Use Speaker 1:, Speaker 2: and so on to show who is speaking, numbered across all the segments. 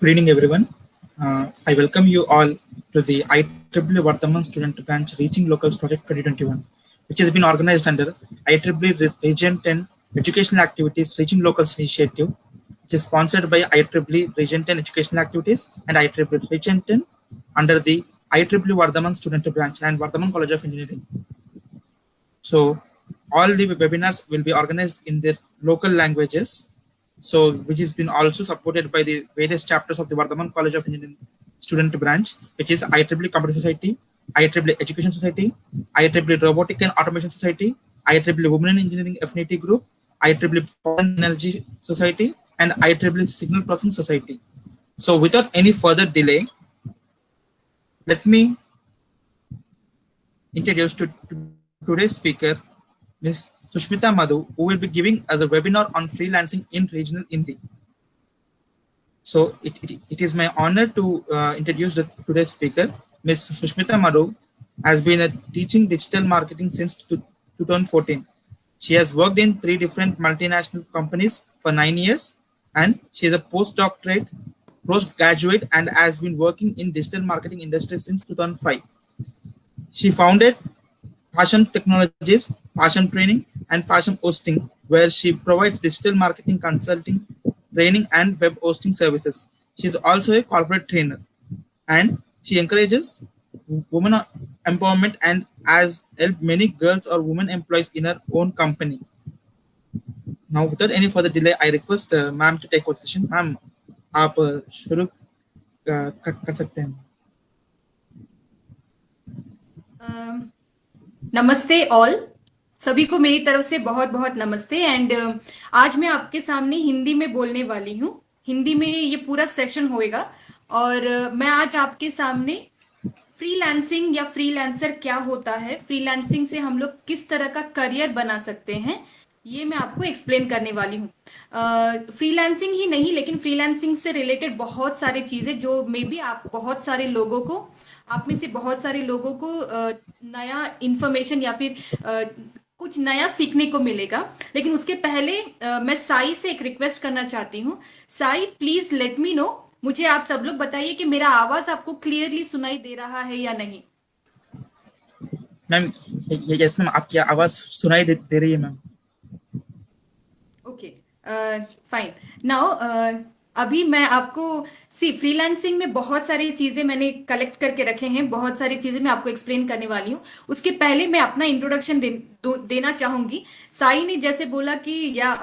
Speaker 1: Good evening, everyone. I welcome you all to the IEEE Vardhaman Student Branch Reaching Locals Project 2021, which has been organized under IEEE Region 10 Educational Activities Reaching Locals Initiative, which is sponsored by IEEE Region 10 Educational Activities and IEEE Region 10 under the IEEE Vardhaman Student Branch and Vardhaman College of Engineering. So, all the webinars will be organized in their local languages. So, which has been also supported by the various chapters of the Vardhaman College of Engineering student branch, which is IEEE Computer Society, IEEE Education Society, IEEE Robotic and Automation Society, IEEE Women in Engineering Affinity Group, IEEE Power and Energy Society, and IEEE Signal Processing Society. So, without any further delay, let me introduce to today's speaker, Ms. Sushmita Madhu, who will be giving us a webinar on freelancing in regional Hindi. So it is my honor to introduce today's speaker. Ms. Sushmita Madhu has been teaching digital marketing since 2014. She has worked in 3 different multinational companies for 9 years, and she is a postgraduate and has been working in digital marketing industry since 2005. She founded Passion Technologies, Passion Training, and Passion Hosting, where she provides digital marketing consulting, training, and web hosting services. She is also a corporate trainer, and she encourages women empowerment and has helped many girls or women employees in her own company. Now, without any further delay, I request ma'am to take position. Ma'am, आप शुरू कर सकते हैं.
Speaker 2: नमस्ते all, सभी को मेरी तरफ से बहुत बहुत नमस्ते. एंड आज मैं आपके सामने हिंदी में बोलने वाली हूँ. हिंदी में ये पूरा सेशन होएगा और मैं आज आपके सामने फ्रीलांसिंग या फ्रीलांसर क्या होता है, फ्रीलांसिंग से हम लोग किस तरह का करियर बना सकते हैं, ये मैं आपको एक्सप्लेन करने वाली हूँ. फ्रीलांसिंग ही नहीं, लेकिन फ्रीलांसिंग से रिलेटेड बहुत सारी चीज़ें जो मे बी आप में से बहुत सारे लोगों को नया इंफॉर्मेशन या फिर कुछ नया सीखने को मिलेगा. लेकिन उसके पहले मैं साई से एक रिक्वेस्ट करना चाहती हूँ. Sai, please let me know, मुझे आप सब लोग बताइए कि मेरा आवाज आपको क्लियरली सुनाई दे रहा है या नहीं.
Speaker 1: मैम, यस मैम, आपकी आवाज सुनाई दे रही है मैम.
Speaker 2: Okay, fine. नाउ अभी मैं आपको फ्रीलांसिंग में बहुत सारी चीजें मैंने कलेक्ट करके रखे हैं, बहुत सारी चीजें मैं आपको एक्सप्लेन करने वाली हूँ. उसके पहले मैं अपना इंट्रोडक्शन देना चाहूंगी. साई ने जैसे बोला कि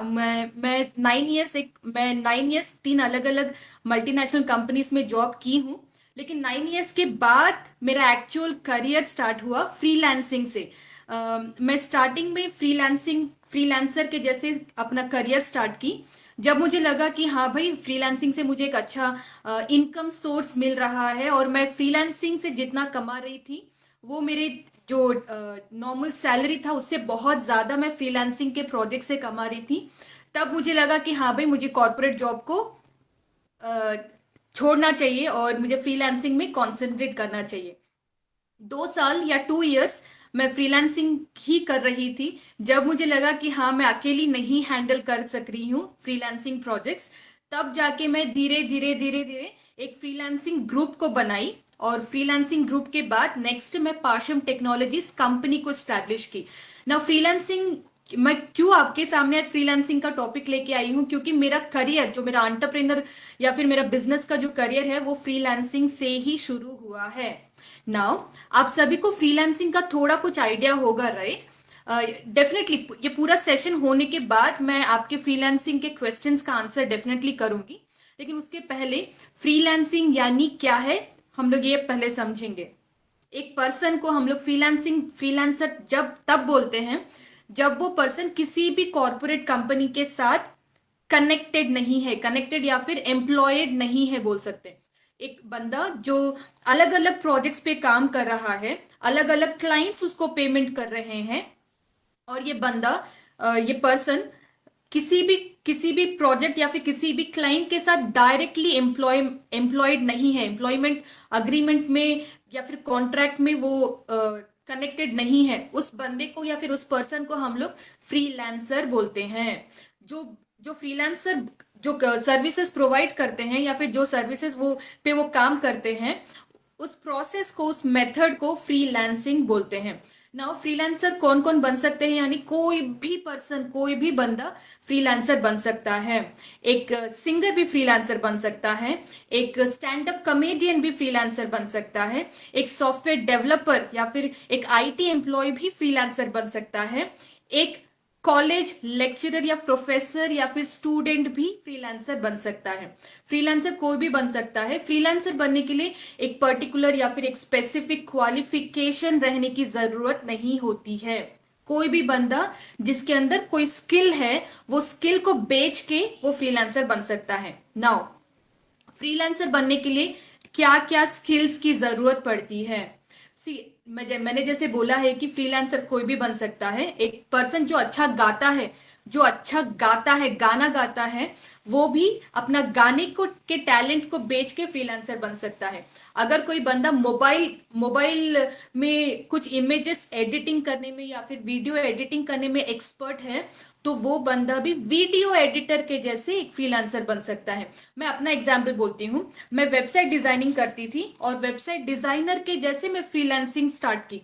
Speaker 2: मैं 9 इयर्स 3 अलग अलग मल्टीनेशनल कंपनीज में जॉब की हूँ. लेकिन 9 इयर्स के बाद मेरा एक्चुअल करियर स्टार्ट हुआ फ्रीलांसिंग से. मैं स्टार्टिंग में फ्रीलांसर के जैसे अपना करियर स्टार्ट की, जब मुझे लगा कि हाँ भाई, फ्रीलांसिंग से मुझे एक अच्छा इनकम सोर्स मिल रहा है और मैं फ्रीलांसिंग से जितना कमा रही थी वो मेरे जो नॉर्मल सैलरी था उससे बहुत ज़्यादा मैं फ्रीलांसिंग के प्रोजेक्ट से कमा रही थी. तब मुझे लगा कि हाँ भाई, मुझे कॉर्पोरेट जॉब को छोड़ना चाहिए और मुझे फ्रीलांसिंग में कॉन्सेंट्रेट करना चाहिए. 2 साल या 2 इयर्स मैं फ्रीलांसिंग ही कर रही थी. जब मुझे लगा कि हाँ, मैं अकेली नहीं हैंडल कर सक रही हूँ फ्रीलांसिंग प्रोजेक्ट्स, तब जाके मैं धीरे धीरे एक फ्रीलांसिंग ग्रुप को बनाई और फ्रीलांसिंग ग्रुप के बाद नेक्स्ट मैं पाशम टेक्नोलॉजीज कंपनी को स्टैब्लिश की. ना फ्रीलांसिंग मैं क्यों आपके सामने आज फ्रीलांसिंग का टॉपिक लेके आई हूँ, क्योंकि मेरा करियर, जो मेरा एंटरप्रेन्योर या फिर मेरा बिजनेस का जो करियर है वो फ्रीलांसिंग से ही शुरू हुआ है. नाउ आप सभी को फ्रीलांसिंग का थोड़ा कुछ आइडिया होगा, राइट? डेफिनेटली ये पूरा सेशन होने के बाद मैं आपके फ्रीलांसिंग के क्वेश्चंस का आंसर डेफिनेटली करूंगी. लेकिन उसके पहले फ्रीलांसिंग यानी क्या है हम लोग ये पहले समझेंगे. एक पर्सन को हम लोग फ्रीलांसर तब बोलते हैं जब वो पर्सन किसी भी कॉर्पोरेट कंपनी के साथ कनेक्टेड या फिर एम्प्लॉयड नहीं है, बोल सकते हैं. एक बंदा जो अलग अलग प्रोजेक्ट्स पे काम कर रहा है, अलग अलग क्लाइंट्स उसको पेमेंट कर रहे हैं, और ये पर्सन किसी भी प्रोजेक्ट या फिर किसी भी क्लाइंट के साथ डायरेक्टली एम्प्लॉयड नहीं है, एम्प्लॉयमेंट अग्रीमेंट में या फिर कॉन्ट्रैक्ट में वो कनेक्टेड नहीं है. उस बंदे को या फिर उस पर्सन को हम लोग फ्रीलांसर बोलते हैं. जो जो फ्रीलांसर जो सर्विसेज प्रोवाइड करते हैं या फिर जो सर्विसेज वो काम करते हैं, उस प्रोसेस को, उस मेथड को फ्रीलांसिंग बोलते हैं। नाउ फ्रीलांसर कौन कौन बन सकते हैं, यानी कोई भी पर्सन, कोई भी बंदा फ्रीलांसर बन सकता है। एक सिंगर भी फ्रीलांसर बन सकता है, एक स्टैंड अप कॉमेडियन भी फ्रीलांसर बन सकता है, एक सॉफ्टवेयर डेवलपर या फिर एक आईटी एम्प्लॉय भी फ्रीलांसर बन सकता है, एक कॉलेज लेक्चरर या प्रोफेसर या फिर स्टूडेंट भी फ्रीलांसर बन सकता है। फ्रीलांसर कोई भी बन सकता है। फ्रीलांसर बनने के लिए एक पर्टिकुलर या फिर एक स्पेसिफिक क्वालिफिकेशन रहने की जरूरत नहीं होती है। कोई भी बंदा जिसके अंदर कोई स्किल है, वो स्किल को बेच के वो फ्रीलांसर बन सकता है। नाउ फ्रीलांसर बनने के लिए क्या क्या स्किल्स की जरूरत पड़ती है? सी, मैंने जैसे बोला है कि फ्रीलांसर कोई भी बन सकता है। एक पर्सन जो अच्छा गाता है, जो अच्छा गाता है, गाना गाता है, वो भी अपना गाने को के टैलेंट को बेच के फ्रीलांसर बन सकता है। अगर कोई बंदा मोबाइल मोबाइल में कुछ इमेजेस एडिटिंग करने में या फिर वीडियो एडिटिंग करने में एक्सपर्ट है, तो वो बंदा भी वीडियो एडिटर के जैसे एक फ्रीलांसर बन सकता है। मैं अपना एग्जाम्पल बोलती हूँ। मैं वेबसाइट डिजाइनिंग करती थी और वेबसाइट डिजाइनर के जैसे मैं फ्रीलांसिंग स्टार्ट की।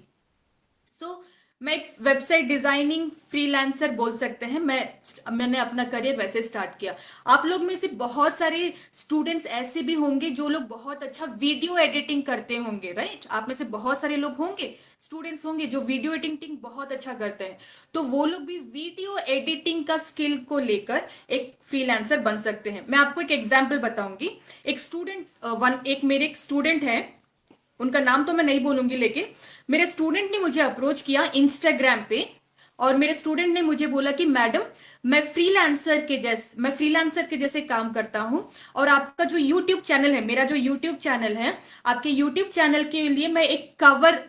Speaker 2: सो मैं एक वेबसाइट डिजाइनिंग फ्रीलांसर बोल सकते हैं। मैंने अपना करियर वैसे स्टार्ट किया। आप लोग में से बहुत सारे स्टूडेंट्स ऐसे भी होंगे जो लोग बहुत अच्छा वीडियो एडिटिंग करते होंगे, राइट? आप में से बहुत सारे लोग होंगे, स्टूडेंट्स होंगे जो वीडियो एडिटिंग बहुत अच्छा करते हैं। तो वो लोग भी वीडियो एडिटिंग का स्किल को लेकर एक फ्रीलांसर बन सकते हैं। मैं आपको एक एग्जाम्पल बताऊंगी। एक मेरे एक स्टूडेंट है, उनका नाम तो मैं नहीं बोलूंगी, लेकिन मेरे स्टूडेंट ने मुझे अप्रोच किया इंस्टाग्राम पे और मेरे स्टूडेंट ने मुझे बोला कि मैडम, मैं फ्रीलांसर के जैसे काम करता हूं और आपका जो यूट्यूब चैनल है, मेरा जो यूट्यूब चैनल है, आपके यूट्यूब चैनल के लिए मैं एक कवर,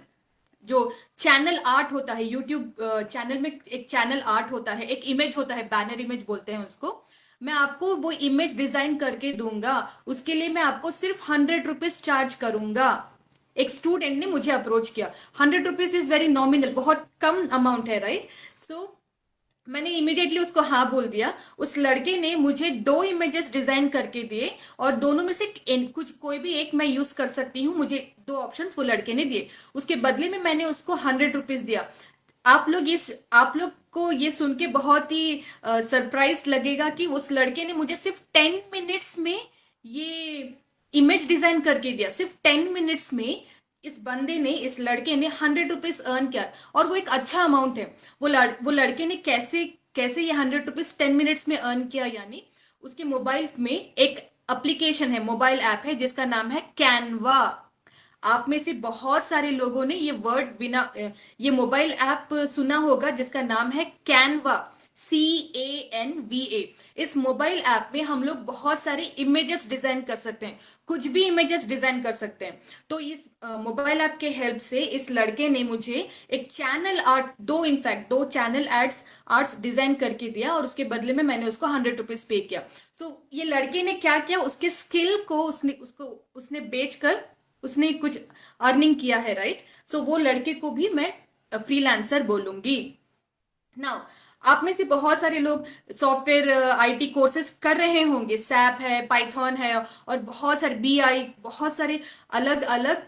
Speaker 2: जो चैनल आर्ट होता है यूट्यूब चैनल में, एक चैनल आर्ट होता है, एक इमेज होता है, बैनर इमेज बोलते हैं उसको, मैं आपको वो इमेज डिजाइन करके दूंगा। उसके लिए मैं आपको सिर्फ 100 रुपीज चार्ज करूंगा। एक स्टूडेंट ने मुझे अप्रोच किया। 100 रुपीज इज वेरी नॉमिनल, बहुत कम अमाउंट है, राइट? सो मैंने इमीडिएटली उसको हाँ बोल दिया। उस लड़के ने मुझे 2 इमेजेस डिजाइन करके दिए और दोनों में से कोई भी एक मैं यूज कर सकती हूँ, मुझे 2 ऑप्शंस वो लड़के ने दिए। उसके बदले में मैंने उसको 100 रुपीज दिया। आप लोग को ये सुन के बहुत ही सरप्राइज लगेगा कि उस लड़के ने मुझे सिर्फ 10 मिनट्स में ये इमेज डिजाइन करके दिया। सिर्फ 10 मिनट्स में इस लड़के ने 100 रुपीज अर्न किया और वो एक अच्छा अमाउंट है। वो लड़के ने कैसे कैसे ये 100 रुपीज 10 मिनट्स में अर्न किया, यानी उसके मोबाइल में एक एप्लीकेशन है, मोबाइल ऐप है जिसका नाम है कैनवा। आप में से बहुत सारे लोगों ने ये मोबाइल ऐप सुना होगा जिसका नाम है कैनवा, CANVA। इस मोबाइल ऐप में हम लोग बहुत सारे इमेजेस डिजाइन कर सकते हैं, कुछ भी इमेजेस डिजाइन कर सकते हैं। तो इस मोबाइल ऐप के हेल्प से इस लड़के ने मुझे एक चैनल आर्ट, दो चैनल आर्ट्स डिजाइन करके दिया और उसके बदले में मैंने उसको 100 रुपीज पे किया। सो ये लड़के ने क्या किया, उसके स्किल को उसने बेचकर उसने कुछ अर्निंग किया है, राइट? सो वो लड़के को भी मैं फ्रीलांसर बोलूंगी। नाउ आप में से बहुत सारे लोग सॉफ्टवेयर आईटी कोर्सेज कर रहे होंगे, सैप है, पाइथन है और बहुत सारे बहुत सारे अलग अलग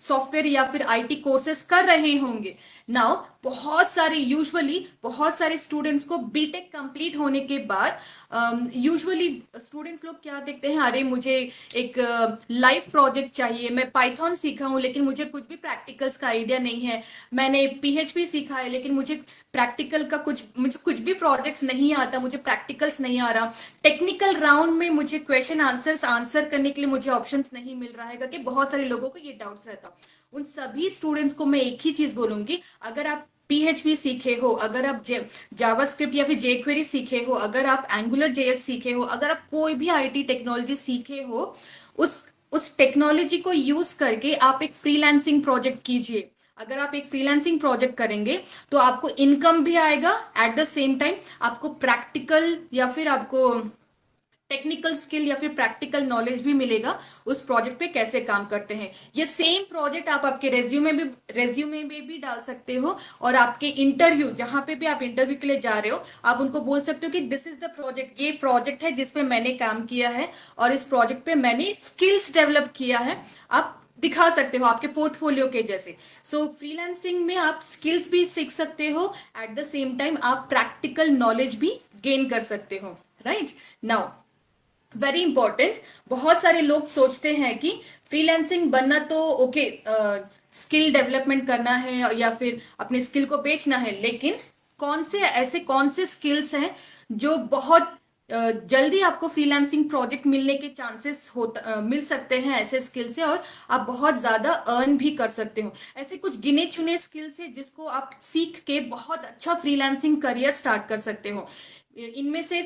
Speaker 2: सॉफ्टवेयर या फिर आईटी कोर्सेज कर रहे होंगे। नाउ बहुत सारे स्टूडेंट्स को बीटेक कंप्लीट होने के बाद यूजुअली स्टूडेंट्स लोग क्या देखते हैं, अरे मुझे एक लाइफ प्रोजेक्ट चाहिए, मैं पाइथन सीखा हूँ लेकिन मुझे कुछ भी प्रैक्टिकल्स का आइडिया नहीं है, मैंने PHP सीखा है लेकिन मुझे कुछ भी प्रोजेक्ट्स नहीं आता, मुझे प्रैक्टिकल्स नहीं आ रहा, टेक्निकल राउंड में मुझे क्वेश्चन आंसर करने के लिए मुझे ऑप्शंस नहीं मिल रहा है, क्योंकि बहुत सारे लोगों को ये डाउट्स रहता। उन सभी स्टूडेंट्स को मैं एक ही चीज बोलूंगी, अगर आप PHP सीखे हो, अगर आप जावास्क्रिप्ट या फिर jQuery सीखे हो, अगर आप AngularJS सीखे हो, अगर आप कोई भी IT टेक्नोलॉजी सीखे हो, उस टेक्नोलॉजी को यूज करके आप एक फ्रीलांसिंग प्रोजेक्ट कीजिए। अगर आप एक फ्रीलांसिंग प्रोजेक्ट करेंगे तो आपको इनकम भी आएगा, एट द सेम टाइम आपको प्रैक्टिकल या फिर आपको टेक्निकल स्किल या फिर प्रैक्टिकल नॉलेज भी मिलेगा उस प्रोजेक्ट पे कैसे काम करते हैं। ये सेम प्रोजेक्ट आप आपके रेज्यूमे में भी डाल सकते हो, और आपके इंटरव्यू जहां पे भी आप इंटरव्यू के लिए जा रहे हो आप उनको बोल सकते हो कि दिस इज द प्रोजेक्ट, ये प्रोजेक्ट है जिसपे मैंने काम किया है और इस प्रोजेक्ट पे मैंने स्किल्स डेवलप किया है। आप दिखा सकते हो आपके पोर्टफोलियो के जैसे। सो फ्रीलांसिंग में आप स्किल्स भी सीख सकते हो, एट द सेम टाइम आप प्रैक्टिकल नॉलेज भी गेन कर सकते हो, राइट। नाउ वेरी इंपॉर्टेंट, बहुत सारे लोग सोचते हैं कि फ्रीलांसिंग बनना तो ओके, स्किल डेवलपमेंट करना है या फिर अपने स्किल को बेचना है, लेकिन कौन से स्किल्स हैं जो बहुत जल्दी आपको फ्रीलांसिंग प्रोजेक्ट मिलने के चांसेस मिल सकते हैं ऐसे स्किल से, और आप बहुत ज्यादा अर्न भी कर सकते हो। ऐसे कुछ गिने चुने स्किल्स है जिसको आप सीख के बहुत अच्छा फ्रीलांसिंग करियर स्टार्ट कर सकते हो। इनमें से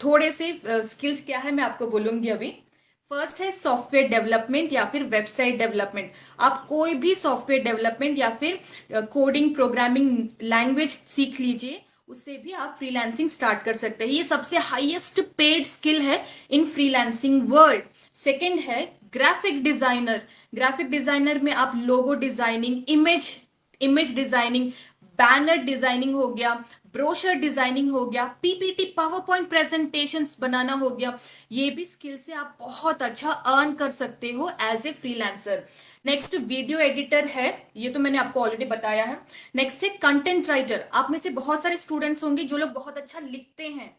Speaker 2: थोड़े से स्किल्स क्या है मैं आपको बोलूंगी अभी। फर्स्ट है सॉफ्टवेयर डेवलपमेंट या फिर वेबसाइट डेवलपमेंट। आप कोई भी सॉफ्टवेयर डेवलपमेंट या फिर कोडिंग प्रोग्रामिंग लैंग्वेज सीख लीजिए, उससे भी आप फ्रीलांसिंग स्टार्ट कर सकते हैं। ये सबसे हाईएस्ट पेड स्किल है इन फ्रीलांसिंग वर्ल्ड। सेकंड है ग्राफिक डिजाइनर। ग्राफिक डिजाइनर में आप logo designing, image designing, banner designing हो गया, ब्रोशर डिजाइनिंग हो गया, पीपीटी पावर पॉइंट प्रेजेंटेशंस बनाना हो गया, ये भी स्किल से आप बहुत अच्छा अर्न कर सकते हो as a freelancer. Next video editor है, ये तो मैंने आपको ऑलरेडी बताया है। नेक्स्ट है कंटेंट राइटर। आप में से बहुत सारे स्टूडेंट्स होंगे जो लोग बहुत अच्छा लिखते हैं,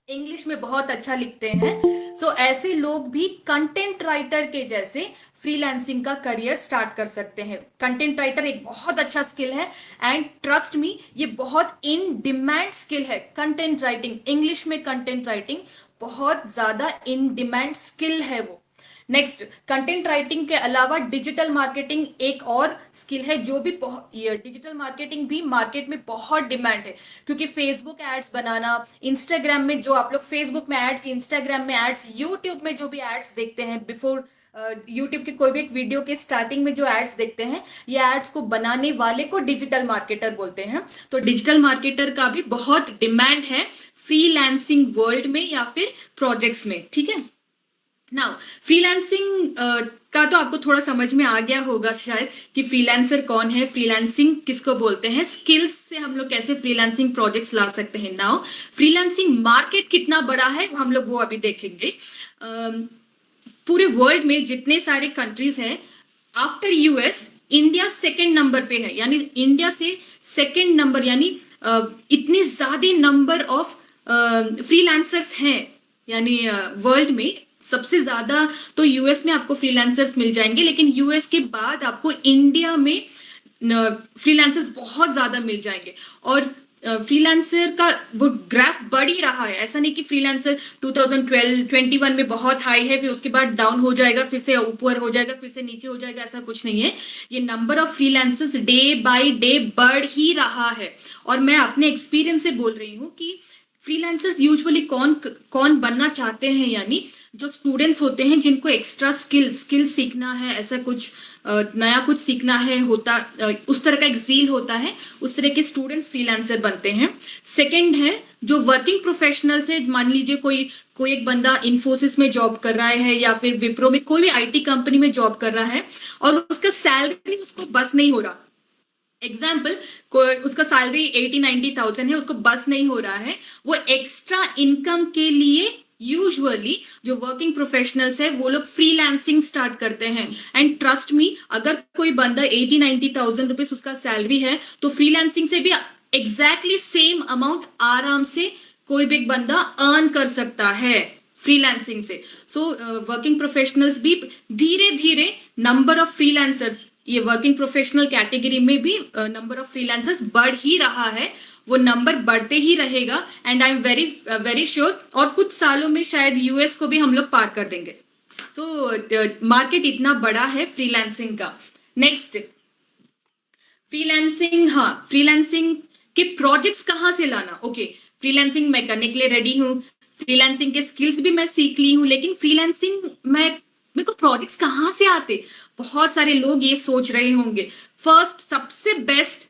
Speaker 2: इंग्लिश में बहुत अच्छा लिखते हैं। सो ऐसे लोग भी कंटेंट राइटर के जैसे फ्रीलांसिंग का करियर स्टार्ट कर सकते हैं। कंटेंट राइटर एक बहुत अच्छा स्किल है, एंड ट्रस्ट मी ये बहुत इन डिमांड स्किल है। कंटेंट राइटिंग, इंग्लिश में कंटेंट राइटिंग बहुत ज्यादा इन डिमांड स्किल है वो। नेक्स्ट, कंटेंट राइटिंग के अलावा डिजिटल मार्केटिंग एक और स्किल है जो भी डिजिटल मार्केटिंग भी मार्केट में बहुत डिमांड है, क्योंकि फेसबुक एड्स बनाना, इंस्टाग्राम में जो आप लोग फेसबुक में एड्स, इंस्टाग्राम में एड्स, यूट्यूब में जो भी एड्स देखते हैं, बिफोर यूट्यूब के कोई भी एक वीडियो के स्टार्टिंग में जो एड्स देखते हैं, ये एड्स को बनाने वाले को डिजिटल मार्केटर बोलते हैं। तो डिजिटल मार्केटर का भी बहुत डिमांड है फ्रीलांसिंग वर्ल्ड में या फिर प्रोजेक्ट्स में, ठीक है। नाउ फ्रीलांसिंग का तो आपको थोड़ा समझ में आ गया होगा शायद कि फ्रीलांसर कौन है, फ्रीलांसिंग किसको बोलते हैं, स्किल्स से हम लोग कैसे फ्रीलांसिंग प्रोजेक्ट्स ला सकते हैं। नाउ फ्रीलांसिंग मार्केट कितना बड़ा है हम लोग वो अभी देखेंगे। पूरे वर्ल्ड में जितने सारे कंट्रीज हैं, after US India second number पे है, यानी इंडिया से सेकंड नंबर, यानी इतने ज्यादा नंबर ऑफ फ्रीलांसर्स हैं, यानी वर्ल्ड में सबसे ज्यादा तो यूएस में आपको फ्रीलांसर्स मिल जाएंगे, लेकिन यूएस के बाद आपको इंडिया में फ्रीलांसर्स बहुत ज्यादा मिल जाएंगे। और फ्रीलांसर का वो ग्राफ बढ़ ही रहा है। ऐसा नहीं कि फ्रीलांसर 2021 में बहुत हाई है, फिर उसके बाद डाउन हो जाएगा, फिर से ऊपर हो जाएगा, फिर से नीचे हो जाएगा, ऐसा कुछ नहीं है। ये number of freelancers day by day बढ़ ही रहा है। और मैं अपने एक्सपीरियंस से बोल रही हूँ कि फ्रीलांसर्स यूजुअली कौन बनना चाहते हैं, यानी जो स्टूडेंट्स होते हैं जिनको एक्स्ट्रा स्किल सीखना है, ऐसा कुछ नया कुछ सीखना है, उस तरह का एक ज़ील होता है, उस तरह के स्टूडेंट्स फ्रीलांसर बनते हैं। सेकंड है जो वर्किंग प्रोफेशनल्स है, मान लीजिए कोई एक बंदा इन्फोसिस में जॉब कर रहा है या फिर विप्रो में, कोई भी आईटी कंपनी में जॉब कर रहा है और उसका सैलरी उसको बस नहीं हो रहा। एग्जाम्पल, उसका सैलरी 80-90,000 है, उसको बस नहीं हो रहा है, वो एक्स्ट्रा इनकम के लिए यूजुअली जो वर्किंग प्रोफेशनल्स है वो लोग फ्रीलांसिंग स्टार्ट करते हैं। एंड ट्रस्ट मी, अगर कोई बंदा 80-90,000 रुपीज उसका सैलरी है तो फ्रीलांसिंग से भी एग्जैक्टली सेम अमाउंट आराम से कोई भी एक बंदा अर्न कर सकता है फ्रीलांसिंग से। सो वर्किंग प्रोफेशनल्स भी धीरे धीरे नंबर ऑफ फ्रीलांसर्स, ये वर्किंग प्रोफेशनल कैटेगरी में भी नंबर ऑफ फ्रीलांसर्स बढ़ ही रहा है, वो नंबर बढ़ते ही रहेगा। And I am very sure और कुछ सालों में शायद यूएस को भी हम लोग पार कर देंगे। सो मार्केट इतना बड़ा है फ्रीलांसिंग का। नेक्स्ट, फ्रीलांसिंग के प्रोजेक्ट्स कहाँ से लाना। ओके, फ्रीलांसिंग मैं करने के लिए रेडी हूँ, फ्रीलांसिंग के स्किल्स भी मैं सीख ली हूँ, लेकिन फ्रीलांसिंग मेरे को प्रोजेक्ट्स कहाँ से आते। बहुत सारे लोग ये सोच रहे होंगे। फर्स्ट, सबसे बेस्ट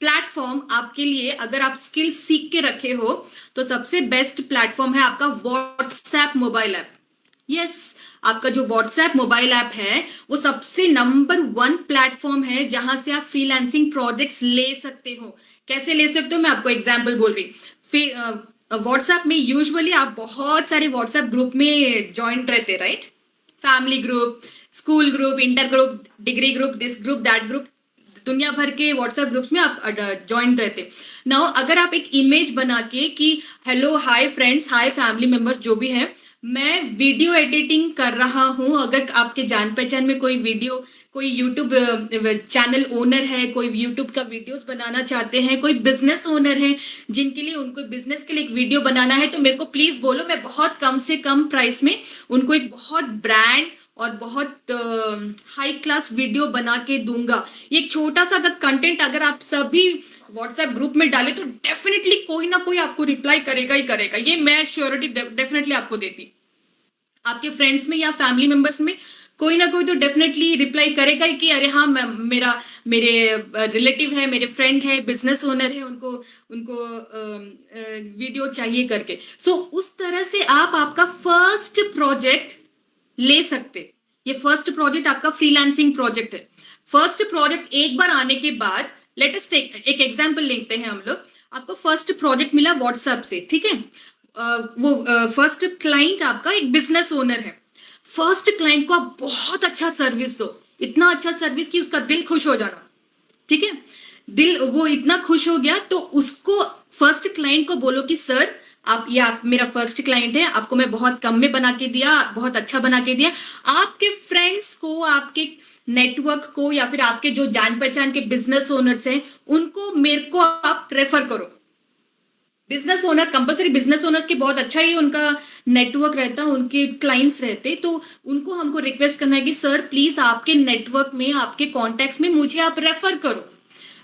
Speaker 2: प्लेटफॉर्म आपके लिए, अगर आप स्किल सीख के रखे हो तो सबसे बेस्ट प्लेटफॉर्म है आपका व्हाट्सएप मोबाइल ऐप। यस, आपका जो व्हाट्सएप मोबाइल ऐप है वो सबसे नंबर 1 प्लेटफॉर्म है जहां से आप फ्रीलांसिंग प्रोजेक्ट्स ले सकते हो। कैसे ले सकते हो, मैं आपको एग्जांपल बोल रही। व्हाट्सएप में यूजुअली आप बहुत सारे व्हाट्सएप ग्रुप में ज्वाइन रहते, right? Family group, school group, inter group, degree group, this group, that group, दुनिया भर के व्हाट्सएप ग्रुप्स में आप ज्वाइन रहते। नाउ अगर आप एक इमेज बना के कि हेलो, हाय फ्रेंड्स, हाय फैमिली मेंबर्स, जो भी है, मैं वीडियो एडिटिंग कर रहा हूं, अगर आपके जान पहचान में कोई यूट्यूब चैनल ओनर है, कोई यूट्यूब का वीडियोस बनाना चाहते हैं, कोई बिजनेस ओनर है जिनके लिए, उनको बिजनेस के लिए एक वीडियो बनाना है, तो मेरे को प्लीज बोलो, मैं बहुत कम से कम प्राइस में उनको एक बहुत ब्रांड और बहुत हाई क्लास वीडियो बना के दूंगा। एक छोटा सा अगर कंटेंट अगर आप सभी व्हाट्सएप ग्रुप में डाले तो डेफिनेटली कोई ना कोई आपको रिप्लाई करेगा ही करेगा, ये मैं श्योरिटी डेफिनेटली आपको देती। आपके फ्रेंड्स में या फैमिली मेंबर्स में कोई ना कोई तो डेफिनेटली रिप्लाई करेगा ही कि अरे हाँ, मेरे रिलेटिव है, मेरे फ्रेंड है, बिजनेस ओनर है, उनको वीडियो चाहिए करके। सो उस तरह से आप आपका फर्स्ट प्रोजेक्ट ले सकते। ये फर्स्ट प्रोजेक्ट आपका फ्रीलांसिंग प्रोजेक्ट है। फर्स्ट प्रोजेक्ट एक बार आने के बाद, लेट अस टेक एक एग्जांपल लेते हैं हम लोग। आपको फर्स्ट प्रोजेक्ट मिला व्हाट्सएप से, ठीक है? वो फर्स्ट क्लाइंट आपका एक बिजनेस ओनर है। फर्स्ट क्लाइंट को आप बहुत अच्छा सर्विस दो, इतना अच्छा सर्विस कि उसका दिल खुश हो जाना, ठीक है? दिल वो इतना खुश हो गया तो उसको, फर्स्ट क्लाइंट को बोलो कि सर, आप मेरा फर्स्ट क्लाइंट है, आपको मैं बहुत कम में बना के दिया, बहुत अच्छा बना के दिया। आपके फ्रेंड्स को, आपके नेटवर्क को, या फिर आपके जो जान पहचान के बिजनेस ओनर्स हैं, उनको मेरे को आप रेफर करो। Business owner, compulsory business owners के बहुत अच्छा ही उनका नेटवर्क रहता है, उनके क्लाइंट्स रहते, तो उनको हमको रिक्वेस्ट करना है कि सर प्लीज आपके नेटवर्क में, आपके कॉन्टेक्ट्स में मुझे आप रेफर करो।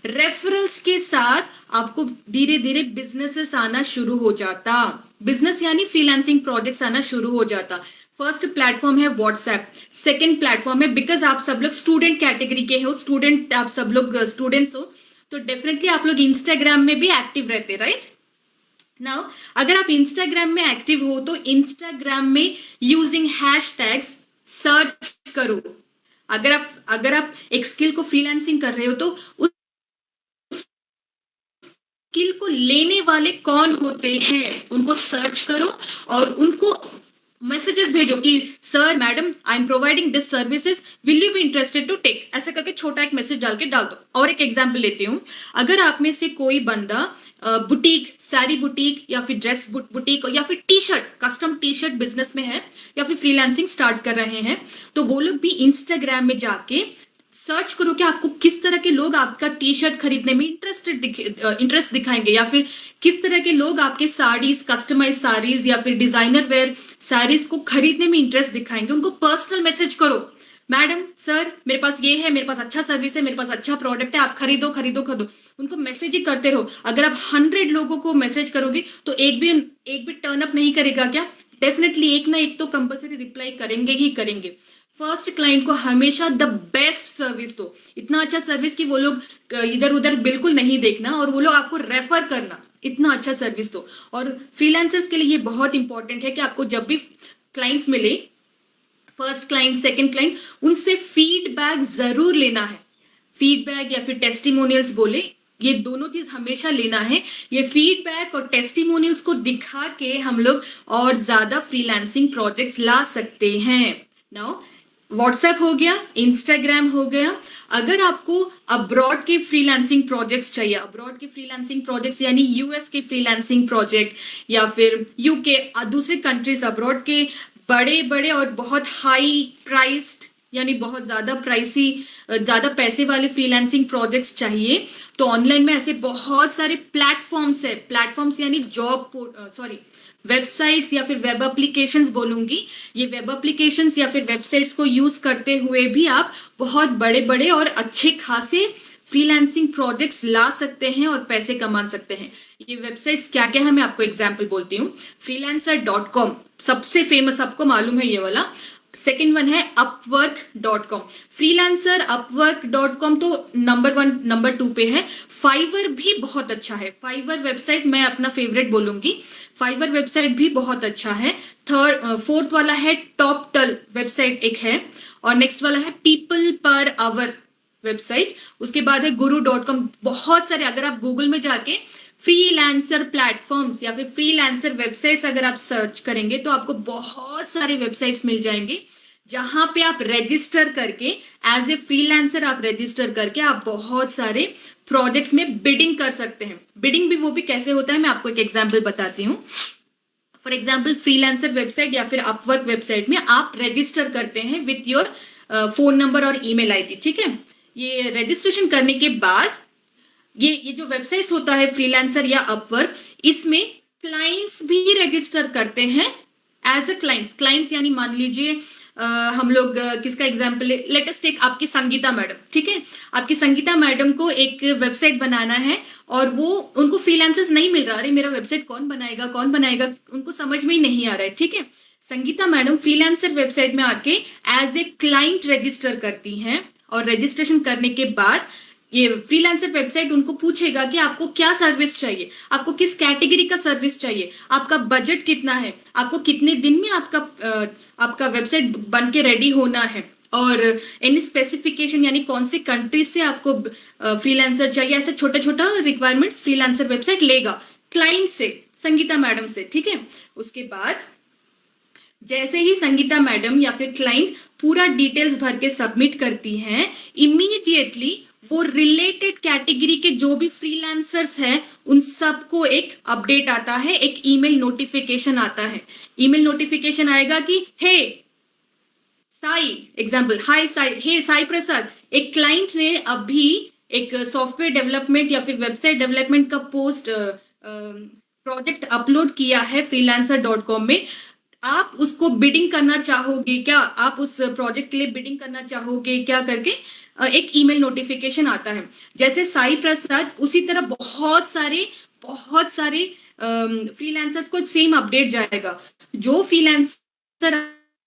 Speaker 2: रेफरल्स के साथ आपको धीरे धीरे बिजनेसेस आना शुरू हो जाता, बिजनेस यानी फ्रीलांसिंग प्रोजेक्ट्स आना शुरू हो जाता। फर्स्ट प्लेटफॉर्म है व्हाट्सएप। सेकंड प्लेटफॉर्म है, बिकॉज आप सब लोग स्टूडेंट कैटेगरी के हो, आप सब लोग स्टूडेंट्स हो, तो डेफिनेटली आप लोग इंस्टाग्राम में भी एक्टिव रहते, राइट? नाउ अगर आप इंस्टाग्राम में एक्टिव हो तो इंस्टाग्राम में यूजिंग हैशटैग्स सर्च करो। अगर आप एक स्किल को फ्रीलांसिंग कर रहे हो तो उस स्किल को लेने वाले कौन होते हैं उनको सर्च करो और उनको मैसेजेस भेजो कि sir, madam, I am providing this services, will you be interested to take, ऐसे करके छोटा एक मैसेज डाल दो। और एक एग्जांपल लेती हूँ। अगर आप में से कोई बंदा बुटीक, साड़ी बुटीक या फिर ड्रेस बुटीक या फिर T shirt, custom T shirt business में है या फिर फ्रीलांसिंग स्टार्ट कर रहे हैं, तो वो लोग भी इंस्टाग्राम में जाके सर्च करो कि आपको किस तरह के लोग आपका टी शर्ट खरीदने में इंटरेस्ट दिखाएंगे, या फिर किस तरह के लोग आपके साड़ीज, कस्टमाइज साड़ीज या फिर डिजाइनर वेयर साड़ीज को खरीदने में इंटरेस्ट दिखाएंगे। उनको पर्सनल मैसेज करो, मैडम, सर, मेरे पास ये है, मेरे पास अच्छा सर्विस है, मेरे पास अच्छा प्रोडक्ट है, आप खरीदो खरीदो खरीदो। उनको मैसेज ही करते रहो। अगर आप 100 लोगों को मैसेज करोगे तो एक भी टर्न अप नहीं करेगा क्या? डेफिनेटली एक ना एक तो कंपलसरी रिप्लाई करेंगे ही करेंगे। फर्स्ट क्लाइंट को हमेशा द बेस्ट सर्विस दो, इतना अच्छा सर्विस कि वो लोग इधर उधर बिल्कुल नहीं देखना और वो लोग आपको रेफर करना, इतना अच्छा सर्विस दो। और फ्रीलांसर्स के लिए ये बहुत इंपॉर्टेंट है कि आपको जब भी क्लाइंट्स मिले, फर्स्ट क्लाइंट, सेकंड क्लाइंट, उनसे फीडबैक जरूर लेना है। फीडबैक या फिर टेस्टिमोनियल्स बोले, ये दोनों चीज हमेशा लेना है। ये फीडबैक और टेस्टिमोनियल्स को दिखा के हम लोग और ज्यादा फ्रीलांसिंग प्रोजेक्ट्स ला सकते हैं। नाउ व्हाट्सएप हो गया, इंस्टाग्राम हो गया। अगर आपको अब्रॉड के फ्रीलांसिंग प्रोजेक्ट्स चाहिए, अब्रॉड के फ्रीलांसिंग प्रोजेक्ट्स यानी यूएस के फ्रीलांसिंग प्रोजेक्ट या फिर यूके, दूसरे कंट्रीज अब्रॉड के बड़े बड़े और बहुत हाई प्राइस्ड यानी बहुत ज्यादा प्राइसी, ज्यादा पैसे वाले फ्रीलांसिंग प्रोजेक्ट्स चाहिए, तो ऑनलाइन में ऐसे बहुत सारे प्लेटफॉर्म्स है। प्लेटफॉर्म्स यानी वेबसाइट्स या फिर वेब एप्लीकेशंस बोलूंगी। ये वेब एप्लीकेशंस या फिर वेबसाइट्स को यूज करते हुए भी आप बहुत बड़े बड़े और अच्छे खासे फ्रीलांसिंग प्रोजेक्ट्स ला सकते हैं और पैसे कमा सकते हैं। ये वेबसाइट्स क्या क्या है मैं आपको एग्जांपल बोलती हूँ। freelancer.com सबसे फेमस, आपको मालूम है ये वाला। सेकेंड वन है upwork.com। फ्रीलांसर, upwork.com तो नंबर 1 नंबर 2 पे है। फाइवर भी बहुत अच्छा है, फाइवर वेबसाइट मैं अपना फेवरेट बोलूंगी, फाइवर वेबसाइट भी बहुत अच्छा है। फोर्थ वाला है टॉपटल वेबसाइट एक है, और नेक्स्ट वाला है पीपल पर आवर वेबसाइट। उसके बाद है guru.com। बहुत सारे, अगर आप गूगल में जाके फ्रीलांसर प्लेटफॉर्म्स या फिर फ्रीलांसर वेबसाइट्स अगर आप सर्च करेंगे तो आपको बहुत सारे वेबसाइट्स मिल जाएंगे जहां पे आप रजिस्टर करके एज ए फ्रीलांसर आप रजिस्टर करके आप बहुत सारे प्रोजेक्ट्स में बिडिंग कर सकते हैं। बिडिंग भी वो भी कैसे होता है मैं आपको एक एग्जांपल बताती हूँ। फॉर एग्जांपल फ्रीलांसर वेबसाइट या फिर अपवर्क वेबसाइट में आप रजिस्टर करते हैं विथ योर फोन नंबर और ईमेल आईडी, ठीक है। ये रजिस्ट्रेशन करने के बाद ये जो वेबसाइट्स होता है फ्रीलांसर या अपवर्क, इसमें क्लाइंट्स भी रजिस्टर करते हैं एज अ क्लाइंट्स यानी मान लीजिए हम लोग किसका एग्जाम्पल, लेटेस्ट टेक आपकी संगीता मैडम, ठीक है। आपकी संगीता मैडम को एक वेबसाइट बनाना है और वो उनको फ्रीलांसर्स नहीं मिल रहा, अरे मेरा वेबसाइट कौन बनाएगा, उनको समझ में ही नहीं आ रहा है, ठीक है। संगीता मैडम फ्रीलांसर वेबसाइट में आके एज ए क्लाइंट रजिस्टर करती हैं, और रजिस्ट्रेशन करने के बाद ये फ्रीलांसर वेबसाइट उनको पूछेगा कि आपको क्या सर्विस चाहिए, आपको किस कैटेगरी का सर्विस चाहिए, आपका बजट कितना है, आपको कितने दिन में आपका वेबसाइट बन के रेडी होना है, और एनी स्पेसिफिकेशन यानी कौन से कंट्री से आपको फ्रीलांसर चाहिए। ऐसे छोटा छोटा रिक्वायरमेंट्स फ्रीलांसर वेबसाइट लेगा क्लाइंट से, संगीता मैडम से, ठीक है। उसके बाद जैसे ही संगीता मैडम या फिर क्लाइंट पूरा डिटेल्स भर के सबमिट करती हैं, इमीडिएटली वो रिलेटेड कैटेगरी के जो भी फ्रीलांसर्स हैं उन सबको एक अपडेट आता है, एक ईमेल नोटिफिकेशन आता है। ईमेल नोटिफिकेशन आएगा कि हे साई, एग्जांपल, हाय साई, हे साई प्रसाद, एक क्लाइंट ने अभी एक सॉफ्टवेयर डेवलपमेंट या फिर वेबसाइट डेवलपमेंट का पोस्ट प्रोजेक्ट अपलोड किया है freelancer.com में, आप उसको बिडिंग करना चाहोगे क्या, आप उस प्रोजेक्ट के लिए बिडिंग करना चाहोगे क्या करके एक ईमेल नोटिफिकेशन आता है। जैसे साई प्रसाद, उसी तरह बहुत सारे फ्रीलांसर्स को सेम अपडेट जाएगा। जो फ्रीलांसर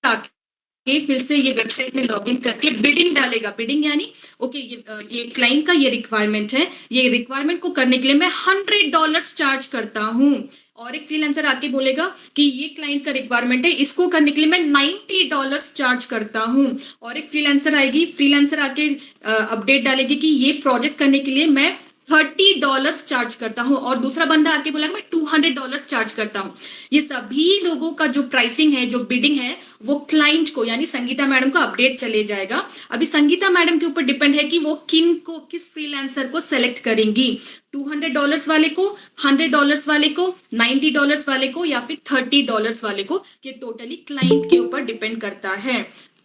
Speaker 2: आके फिर से ये वेबसाइट में लॉगिन करके बिडिंग डालेगा, बिडिंग यानी ओके ये क्लाइंट का ये रिक्वायरमेंट है, ये रिक्वायरमेंट को करने के लिए मैं $100 चार्ज करता हूँ, और एक फ्रीलांसर आके बोलेगा कि ये क्लाइंट का रिक्वायरमेंट है, इसको करने के लिए मैं $90 चार्ज करता हूँ, और एक फ्रीलांसर आके अपडेट डालेगी कि ये प्रोजेक्ट करने के लिए मैं $30 चार्ज करता हूँ, और दूसरा बंदा आके बोला मैं $200 चार्ज करता हूँ। ये सभी लोगों का जो प्राइसिंग है, जो बिडिंग है, वो क्लाइंट को यानी संगीता मैडम को अपडेट चले जाएगा। अभी संगीता मैडम के ऊपर डिपेंड है कि वो किस फ्रीलांसर को सेलेक्ट करेंगी, $200 वाले को, $100 वाले को, $90 वाले को, या फिर $30 वाले को। ये टोटली क्लाइंट के ऊपर डिपेंड करता है।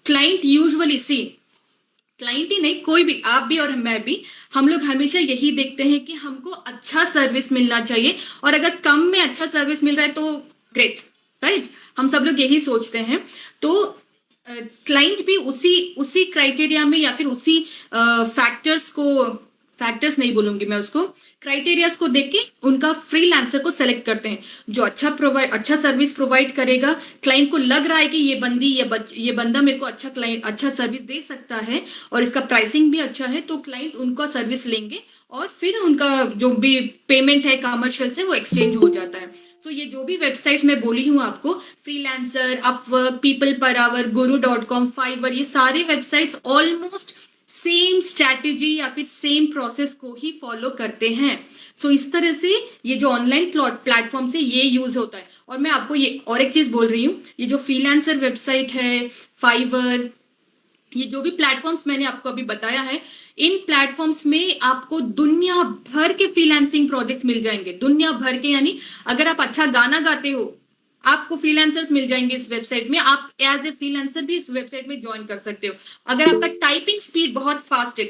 Speaker 2: क्लाइंट यूजुअली क्लाइंट ही नहीं, कोई भी, आप भी और मैं भी, हम लोग हमेशा यही देखते हैं कि हमको अच्छा सर्विस मिलना चाहिए, और अगर कम में अच्छा सर्विस मिल रहा है तो ग्रेट, राइट। हम सब लोग यही सोचते हैं। तो क्लाइंट भी उसी क्राइटेरिया में या फिर उसी फैक्टर्स नहीं बोलूंगी मैं उसको, क्राइटेरियाज को देख के उनका फ्रीलांसर को सेलेक्ट करते हैं जो अच्छा सर्विस प्रोवाइड करेगा। क्लाइंट को लग रहा है कि ये बंदा मेरे को अच्छा सर्विस दे सकता है और इसका प्राइसिंग भी अच्छा है, तो क्लाइंट उनका सर्विस लेंगे और फिर उनका जो भी पेमेंट है कमर्शियल से वो एक्सचेंज हो जाता है। तो ये जो भी वेबसाइट्स मैं बोली हूँ आपको, freelancer, Upwork, PeoplePerHour, guru.com, Fiverr, ये सारे वेबसाइट्स ऑलमोस्ट सेम स्ट्रैटेजी या फिर सेम प्रोसेस को ही फॉलो करते हैं। सो इस तरह से ये जो ऑनलाइन प्लेटफॉर्म से ये यूज होता है। और मैं आपको ये और एक चीज बोल रही हूँ, ये जो फ्रीलांसर वेबसाइट है, फाइवर, ये जो भी प्लेटफॉर्म्स मैंने आपको अभी बताया है, इन प्लेटफॉर्म्स में आपको दुनिया भर के फ्रीलांसिंग प्रोजेक्ट्स मिल जाएंगे, दुनिया भर के। यानी अगर आप अच्छा गाना गाते हो, आपको फ्रीलांसर्स मिल जाएंगे इस वेबसाइट में, आप एज ए फ्रीलांसर भी इस वेबसाइट में ज्वाइन कर सकते हो। अगर आपका टाइपिंग स्पीड बहुत फास्ट है,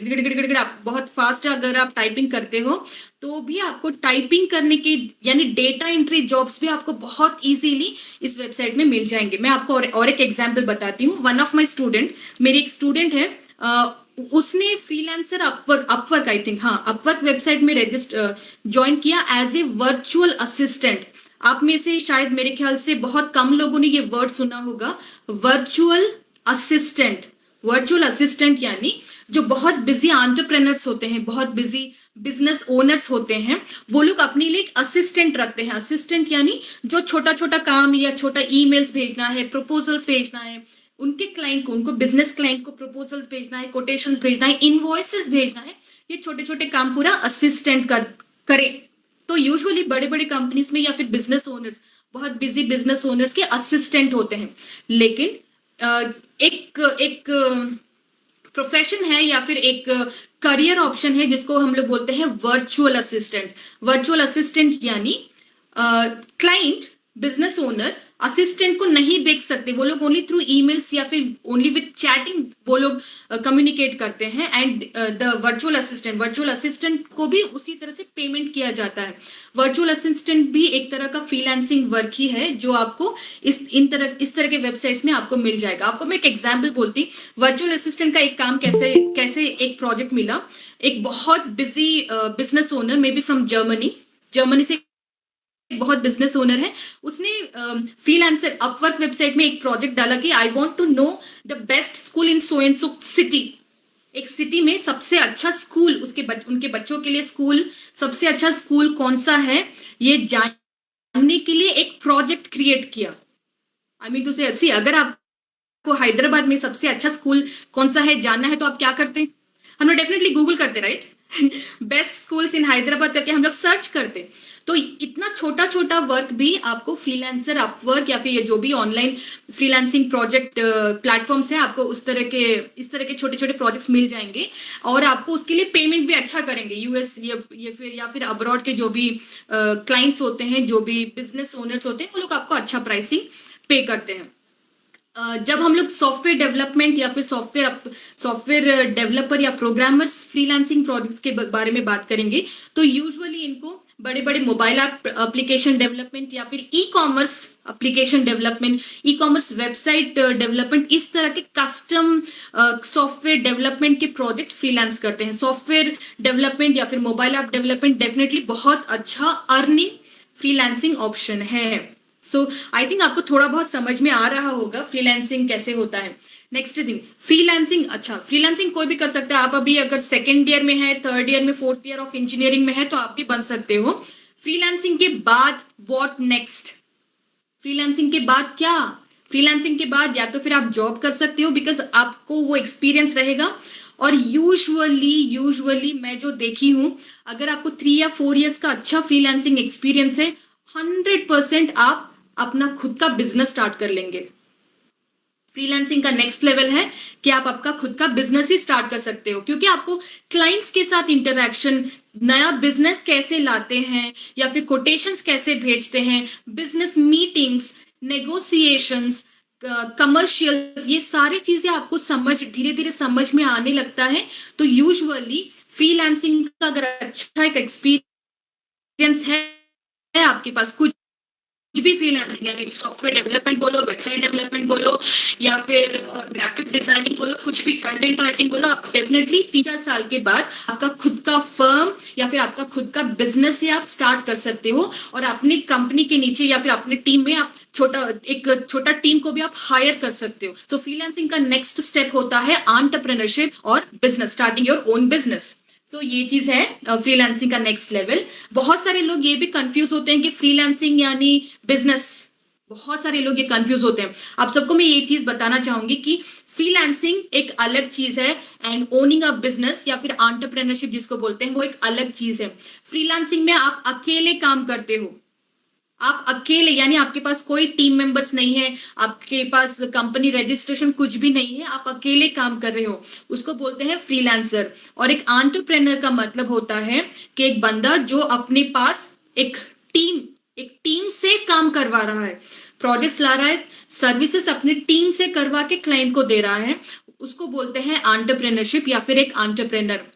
Speaker 2: बहुत फास्ट है, अगर आप टाइपिंग करते हो तो भी आपको टाइपिंग करने के यानी डेटा एंट्री जॉब्स भी आपको बहुत इजीली इस वेबसाइट में मिल जाएंगे। मैं आपको और एक एग्जाम्पल बताती हूँ। वन ऑफ माई स्टूडेंट, मेरी एक स्टूडेंट है, उसने फ्रीलांसर अपवर्क आई थिंक, हाँ, अपवर्क वेबसाइट में ज्वाइन किया एज ए वर्चुअल असिस्टेंट। आप में से शायद मेरे ख्याल से बहुत कम लोगों ने ये वर्ड सुना होगा, वर्चुअल असिस्टेंट। वर्चुअल असिस्टेंट यानी जो बहुत बिजी एंटरप्रेन्योर्स होते हैं, बहुत बिजी बिजनेस ओनर्स होते हैं, वो लोग अपने लिए एक असिस्टेंट रखते हैं। असिस्टेंट यानी जो छोटा छोटा काम या छोटा ईमेल्स भेजना है, प्रपोजल्स भेजना है उनके क्लाइंट को, उनको बिजनेस क्लाइंट को प्रपोजल्स भेजना है, कोटेशंस भेजना है, इनवॉइसेस भेजना है, ये छोटे छोटे काम पूरा असिस्टेंट करे। तो यूजुअली बड़े बड़े कंपनीज में या फिर बिजनेस ओनर्स, बहुत बिजी बिजनेस ओनर्स के असिस्टेंट होते हैं। लेकिन एक प्रोफेशन है या फिर एक करियर ऑप्शन है जिसको हम लोग बोलते हैं वर्चुअल असिस्टेंट। वर्चुअल असिस्टेंट यानी क्लाइंट, बिजनेस ओनर असिस्टेंट को नहीं देख सकते, वो लोग ओनली थ्रू ईमेल्स या फिर ओनली विद चैटिंग वो लोग कम्युनिकेट करते हैं। एंड द वर्चुअल असिस्टेंट को भी उसी तरह से पेमेंट किया जाता है। वर्चुअल असिस्टेंट भी एक तरह का फ्रीलांसिंग वर्क ही है जो आपको इस तरह के वेबसाइट्स में आपको मिल जाएगा। आपको मैं एक एग्जांपल बोलती, वर्चुअल असिस्टेंट का एक काम कैसे एक प्रोजेक्ट मिला। एक बहुत busy business owner, may be from Germany से बहुत बिजनेस ओनर है, उसने फ्रीलांसर अपवर्क वेबसाइट में एक प्रोजेक्ट डाला कि I want to know the best school in so and so city. एक सिटी में सबसे अच्छा स्कूल, उनके बच्चों के लिए स्कूल, सबसे अच्छा स्कूल कौन सा है ये जानने के लिए एक प्रोजेक्ट क्रिएट किया। आई मीन टू से, सी अगर आपको हैदराबाद में सबसे अच्छा स्कूल कौन सा है जानना है तो आप क्या करते हैं? हम लोग डेफिनेटली गूगल करते, right. Best schools in Hyderabad करके हम लोग सर्च करते। तो इतना छोटा छोटा वर्क भी आपको फ्रीलांसर, अपवर्क या फिर ये जो भी ऑनलाइन फ्रीलांसिंग प्रोजेक्ट प्लेटफॉर्म्स है, आपको इस तरह के छोटे छोटे प्रोजेक्ट्स मिल जाएंगे और आपको उसके लिए पेमेंट भी अच्छा करेंगे। यूएस या फिर अब्रॉड के जो भी क्लाइंट्स होते हैं, जो भी बिजनेस ओनर्स होते हैं, वो लोग आपको अच्छा प्राइसिंग पे करते हैं। जब हम लोग सॉफ्टवेयर डेवलपमेंट या फिर सॉफ्टवेयर डेवलपर या प्रोग्रामर्स फ्रीलांसिंग प्रोजेक्ट्स के बारे में बात करेंगे तो यूजुअली इनको बड़े बड़े मोबाइल ऐप एप्लीकेशन डेवलपमेंट या फिर e commerce application development, e commerce website development, इस तरह के कस्टम सॉफ्टवेयर डेवलपमेंट के प्रोजेक्ट्स फ्रीलांस करते हैं। सॉफ्टवेयर डेवलपमेंट या फिर मोबाइल ऐप डेवलपमेंट डेफिनेटली बहुत अच्छा अर्निंग फ्रीलांसिंग ऑप्शन है। सो आई थिंक आपको थोड़ा बहुत समझ में आ रहा होगा फ्रीलांसिंग कैसे होता है। Next thing, freelancing. अच्छा, फ्रीलांसिंग कोई भी कर सकता है। आप अभी अगर सेकेंड ईयर में है, थर्ड ईयर में, फोर्थ ईयर ऑफ इंजीनियरिंग में है तो आप भी बन सकते हो। फ्रीलांसिंग के बाद व्हाट नेक्स्ट? फ्रीलांसिंग के बाद क्या? फ्रीलांसिंग के बाद या तो फिर आप जॉब कर सकते हो, बिकॉज आपको वो एक्सपीरियंस रहेगा। और यूजुअली मैं जो देखी हूं, अगर आपको 3 या 4 इयर्स का अच्छा फ्रीलांसिंग एक्सपीरियंस है, 100% आप अपना खुद का बिजनेस स्टार्ट कर लेंगे। फ्रीलांसिंग का नेक्स्ट लेवल है कि आप आपका खुद का बिजनेस ही स्टार्ट कर सकते हो, क्योंकि आपको क्लाइंट्स के साथ इंटरेक्शन, नया बिजनेस कैसे लाते हैं या फिर कोटेशंस कैसे भेजते हैं, बिजनेस मीटिंग्स, नेगोशिएशंस, कमर्शियल्स, ये सारी चीजें आपको धीरे धीरे समझ में आने लगता है। तो यूजुअली फ्रीलांसिंग का अगर अच्छा एक एक्सपीरियंस है आपके पास, कुछ भी फ्रीलांसिंग यानी सॉफ्टवेयर डेवलपमेंट बोलो, वेबसाइट डेवलपमेंट बोलो या फिर ग्राफिक डिजाइनिंग बोलो, कुछ भी कंटेंट राइटिंग बोलो, आप डेफिनेटली 3-4 साल के बाद आपका खुद का फर्म या फिर आपका खुद का बिजनेस ही आप स्टार्ट कर सकते हो। और अपनी कंपनी के नीचे या फिर अपने टीम में आप एक छोटा टीम को भी आप हायर कर सकते हो। तो फ्रीलांसिंग का नेक्स्ट स्टेप होता है एंटरप्रेन्योरशिप और business, starting your own business. तो ये चीज है फ्रीलांसिंग का नेक्स्ट लेवल। बहुत सारे लोग ये भी कंफ्यूज होते हैं कि फ्रीलांसिंग यानी बिजनेस, बहुत सारे लोग ये कंफ्यूज होते हैं। आप सबको मैं ये चीज बताना चाहूंगी कि फ्रीलांसिंग एक अलग चीज है एंड ओनिंग अ बिजनेस या फिर एंटरप्रेन्योरशिप जिसको बोलते हैं, वो एक अलग चीज है। फ्रीलांसिंग में आप अकेले काम करते हो, आप अकेले, यानी आपके पास कोई टीम मेंबर्स नहीं है, आपके पास कंपनी रजिस्ट्रेशन कुछ भी नहीं है, आप अकेले काम कर रहे हो, उसको बोलते हैं फ्रीलांसर। और एक एंटरप्रेन्योर का मतलब होता है कि एक बंदा जो अपने पास एक टीम से काम करवा रहा है, प्रोजेक्ट्स ला रहा है, सर्विसेज अपनी टीम से करवा के क्लाइंट को दे रहा है, उसको बोलते हैं एंटरप्रेन्योरशिप या फिर एक एंटरप्रेन्योर।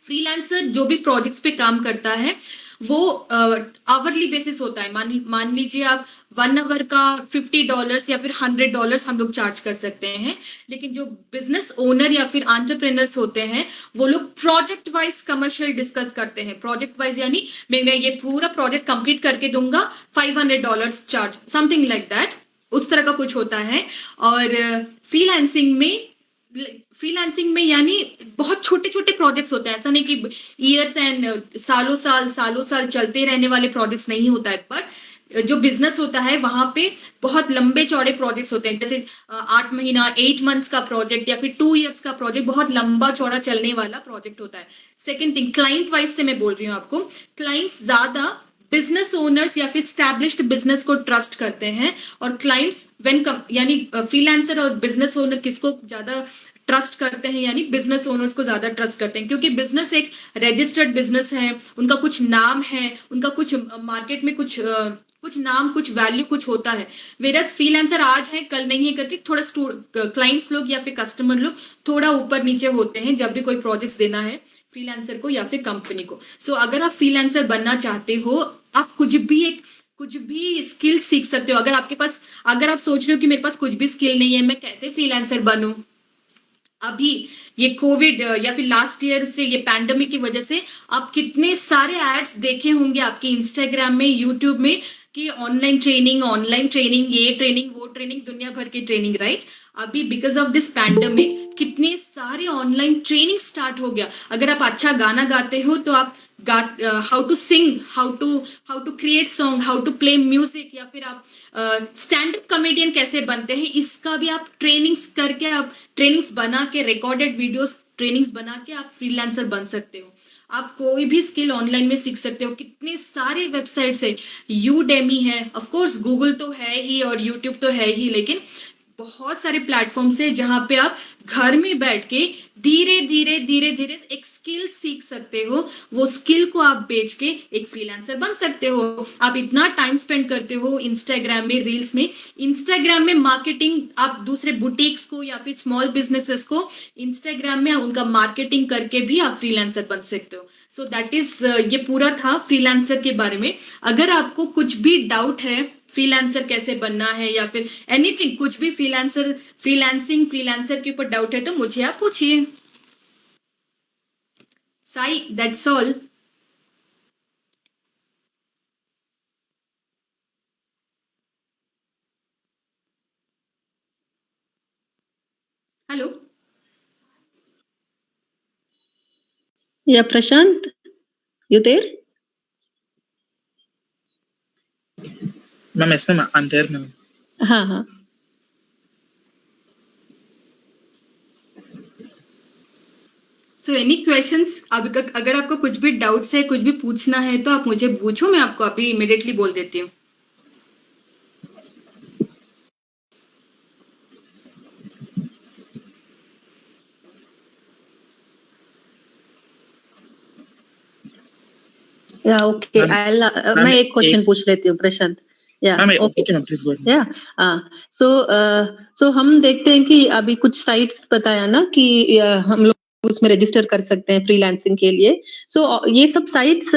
Speaker 2: फ्रीलांसर जो भी प्रोजेक्ट्स पे काम करता है वो आवरली बेसिस होता है। मान लीजिए आप 1 आवर का $50 या फिर $100 हम लोग चार्ज कर सकते हैं। लेकिन जो बिजनेस ओनर या फिर एंटरप्रेन्योर्स होते हैं वो लोग प्रोजेक्ट वाइज कमर्शियल डिस्कस करते हैं। प्रोजेक्ट वाइज यानी मैं ये पूरा प्रोजेक्ट कंप्लीट करके दूंगा, $500 चार्ज, समथिंग लाइक दैट, उस तरह का कुछ होता है। और फ्रीलांसिंग में फ्रीलांसिंग में यानी बहुत छोटे छोटे प्रोजेक्ट्स होते हैं, ऐसा नहीं कि ईयर्स एंड सालों साल चलते रहने वाले प्रोजेक्ट्स नहीं होता है, पर जो बिजनेस होता है वहां पे बहुत लंबे चौड़े प्रोजेक्ट्स होते हैं, जैसे 8 महीना 8 मंथ्स का प्रोजेक्ट या फिर 2 इयर्स का प्रोजेक्ट, बहुत लंबा चौड़ा चलने वाला प्रोजेक्ट होता है। सेकेंड थिंग, क्लाइंट वाइज से मैं बोल रही हूँ आपको, क्लाइंट्स ज्यादा बिजनेस ओनर्स या फिर स्टैब्लिश्ड बिजनेस को ट्रस्ट करते हैं, और क्लाइंट्स यानी फ्रीलांसर और बिजनेस ओनर किसको ज्यादा ट्रस्ट करते हैं, यानी बिजनेस ओनर्स को ज्यादा ट्रस्ट करते हैं, क्योंकि बिजनेस एक रजिस्टर्ड बिजनेस है, उनका कुछ नाम है, उनका कुछ मार्केट में कुछ नाम, कुछ वैल्यू, कुछ होता है। वेरस फ्रीलांसर आज है कल नहीं है करके थोड़ा क्लाइंट्स लोग या फिर कस्टमर लोग थोड़ा ऊपर नीचे होते हैं जब भी कोई प्रोजेक्ट्स देना है फ्रीलांसर को या फिर कंपनी को। सो अगर आप फ्रीलांसर बनना चाहते हो, आप कुछ भी स्किल सीख सकते हो। अगर आप सोच रहे हो कि मेरे पास कुछ भी स्किल नहीं है, मैं कैसे फ्रीलांसर बनूं, अभी ये कोविड या फिर लास्ट ईयर से ये पैंडेमिक की वजह से आप कितने सारे एड्स देखे होंगे आपके इंस्टाग्राम में, यूट्यूब में, कि ऑनलाइन ट्रेनिंग, ये ट्रेनिंग, वो ट्रेनिंग, दुनिया भर की ट्रेनिंग, राइट। अभी बिकॉज ऑफ दिस पैंडेमिक कितने सारे ऑनलाइन ट्रेनिंग स्टार्ट हो गया। अगर आप अच्छा गाना गाते हो तो आप how to sing, how to create song, how to play music, या फिर आप स्टैंड अप कॉमेडियन कैसे बनते हैं, इसका भी आप ट्रेनिंग्स करके, आप ट्रेनिंग्स बना के, रिकॉर्डेड वीडियोस ट्रेनिंग्स बना के आप फ्रीलांसर बन सकते हो। आप कोई भी स्किल ऑनलाइन में सीख सकते हो, कितने सारे वेबसाइट्स है, यूडेमी है, ऑफ कोर्स गूगल तो है ही और यूट्यूब तो है ही, लेकिन बहुत सारे प्लेटफॉर्म्स है जहां पे आप घर में बैठ के धीरे धीरे एक स्किल सीख सकते हो। वो स्किल को आप बेच के एक फ्रीलांसर बन सकते हो। आप इतना टाइम स्पेंड करते हो इंस्टाग्राम में, रील्स में, इंस्टाग्राम में मार्केटिंग, आप दूसरे बुटीक्स को या फिर स्मॉल बिजनेसेस को इंस्टाग्राम में उनका मार्केटिंग करके भी आप फ्रीलांसर बन सकते हो। सो दैट इज, ये पूरा था फ्रीलांसर के बारे में। अगर आपको कुछ भी डाउट है फ्रीलांसर कैसे बनना है या फिर एनीथिंग, कुछ भी फ्रीलांसर के ऊपर डाउट है तो मुझे आप पूछिए। Sai, that's all. Hello,
Speaker 3: Yeah, Prashant, you there?
Speaker 1: Ma'am yes ma'am, I'm there ma'am.
Speaker 3: हाँ हाँ।
Speaker 2: So any questions? अब अगर आपको कुछ भी डाउट्स है, कुछ भी पूछना है तो आप मुझे पूछो, मैं आपको अभी इमिडिएटली बोल देती हूँ।
Speaker 3: Yeah, okay.
Speaker 1: Ma'am,
Speaker 3: मैं एक क्वेश्चन पूछ लेती हूँ प्रशांत। Yeah,
Speaker 1: ma'am
Speaker 3: okay.
Speaker 1: okay ma'am, please go ahead.
Speaker 3: Yeah, so हम देखते हैं कि अभी कुछ साइट्स बताया ना कि हम लोग उसमें रजिस्टर कर सकते हैं फ्रीलांसिंग के लिए। So ये सब साइट्स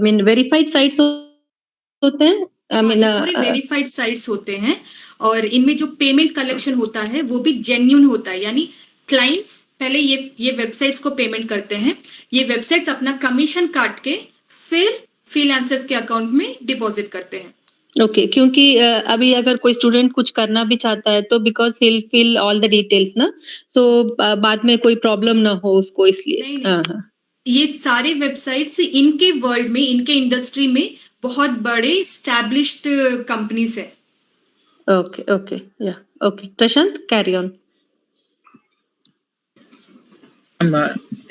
Speaker 3: मीन वेरीफाइड साइट्स होते हैं?
Speaker 2: ये पूरे वेरीफाइड साइट्स होते हैं और इनमें जो पेमेंट कलेक्शन होता है वो भी जेन्युइन होता है, यानी क्लाइंट्स पहले ये वेबसाइट्स को पेमेंट करते हैं, ये वेबसाइट्स अपना कमीशन काट के फिर फ्रीलांसर्स के अकाउंट में डिपॉजिट करते हैं।
Speaker 3: ओके, क्योंकि अभी अगर कोई स्टूडेंट कुछ करना भी चाहता है तो because he'll fill all the details ना, so बाद में कोई प्रॉब्लम ना हो उसको, इसलिए।
Speaker 2: नहीं, ये सारे वेबसाइट्स इनके वर्ल्ड में, इनके इंडस्ट्री में बहुत बड़े स्टैब्लिश्ड कंपनीज है।
Speaker 3: Okay okay, yeah okay, Prashant carry on.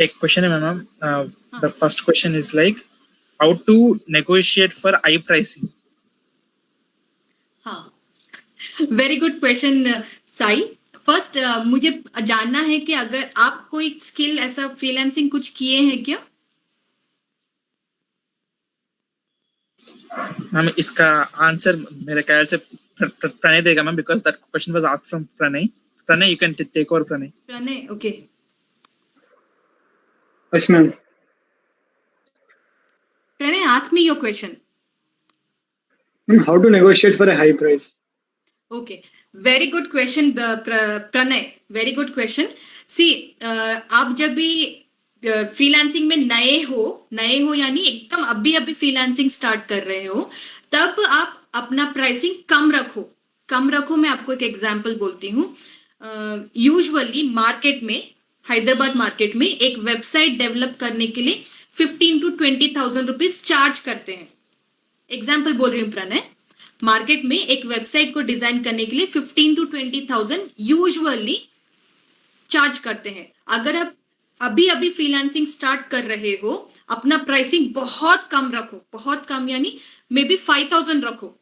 Speaker 1: एक क्वेश्चन है ma'am, the first question is like how to negotiate for high pricing.
Speaker 2: हाँ, very good question Sai. First मुझे जानना है कि अगर आप कोई स्किल ऐसा फ्रीलांसिंग कुछ किए हैं क्या?
Speaker 1: मैम इसका आंसर मेरे ख्याल से प्रणय देगा ma'am, because that question was asked from Pranay. Pranay, you can take over Pranay.
Speaker 2: Pranay, okay.
Speaker 4: Yes, ma'am.
Speaker 2: Pranay, ask me your question.
Speaker 4: How to negotiate for a high price?
Speaker 2: Okay, very good question, Pranay. Very good question. See, आप जब भी freelancing में नए हो यानी एकदम अभी freelancing start कर रहे हो, तब आप अपना प्राइसिंग कम रखो। मैं आपको एक एग्जांपल बोलती हूँ। यूजुअली मार्केट में, हैदराबाद मार्केट में एक वेबसाइट डेवलप करने के लिए 15 to 20,000 रुपीज चार्ज करते हैं। एग्जाम्पल बोल रही हूँ प्रणय, मार्केट में एक वेबसाइट को डिजाइन करने के लिए 15 to 20,000 यूजुअली चार्ज करते हैं। अगर आप अभी अभी फ्रीलांसिंग स्टार्ट कर रहे हो, अपना प्राइसिंग बहुत कम रखो, बहुत कम यानी मे बी 5,000 रखो।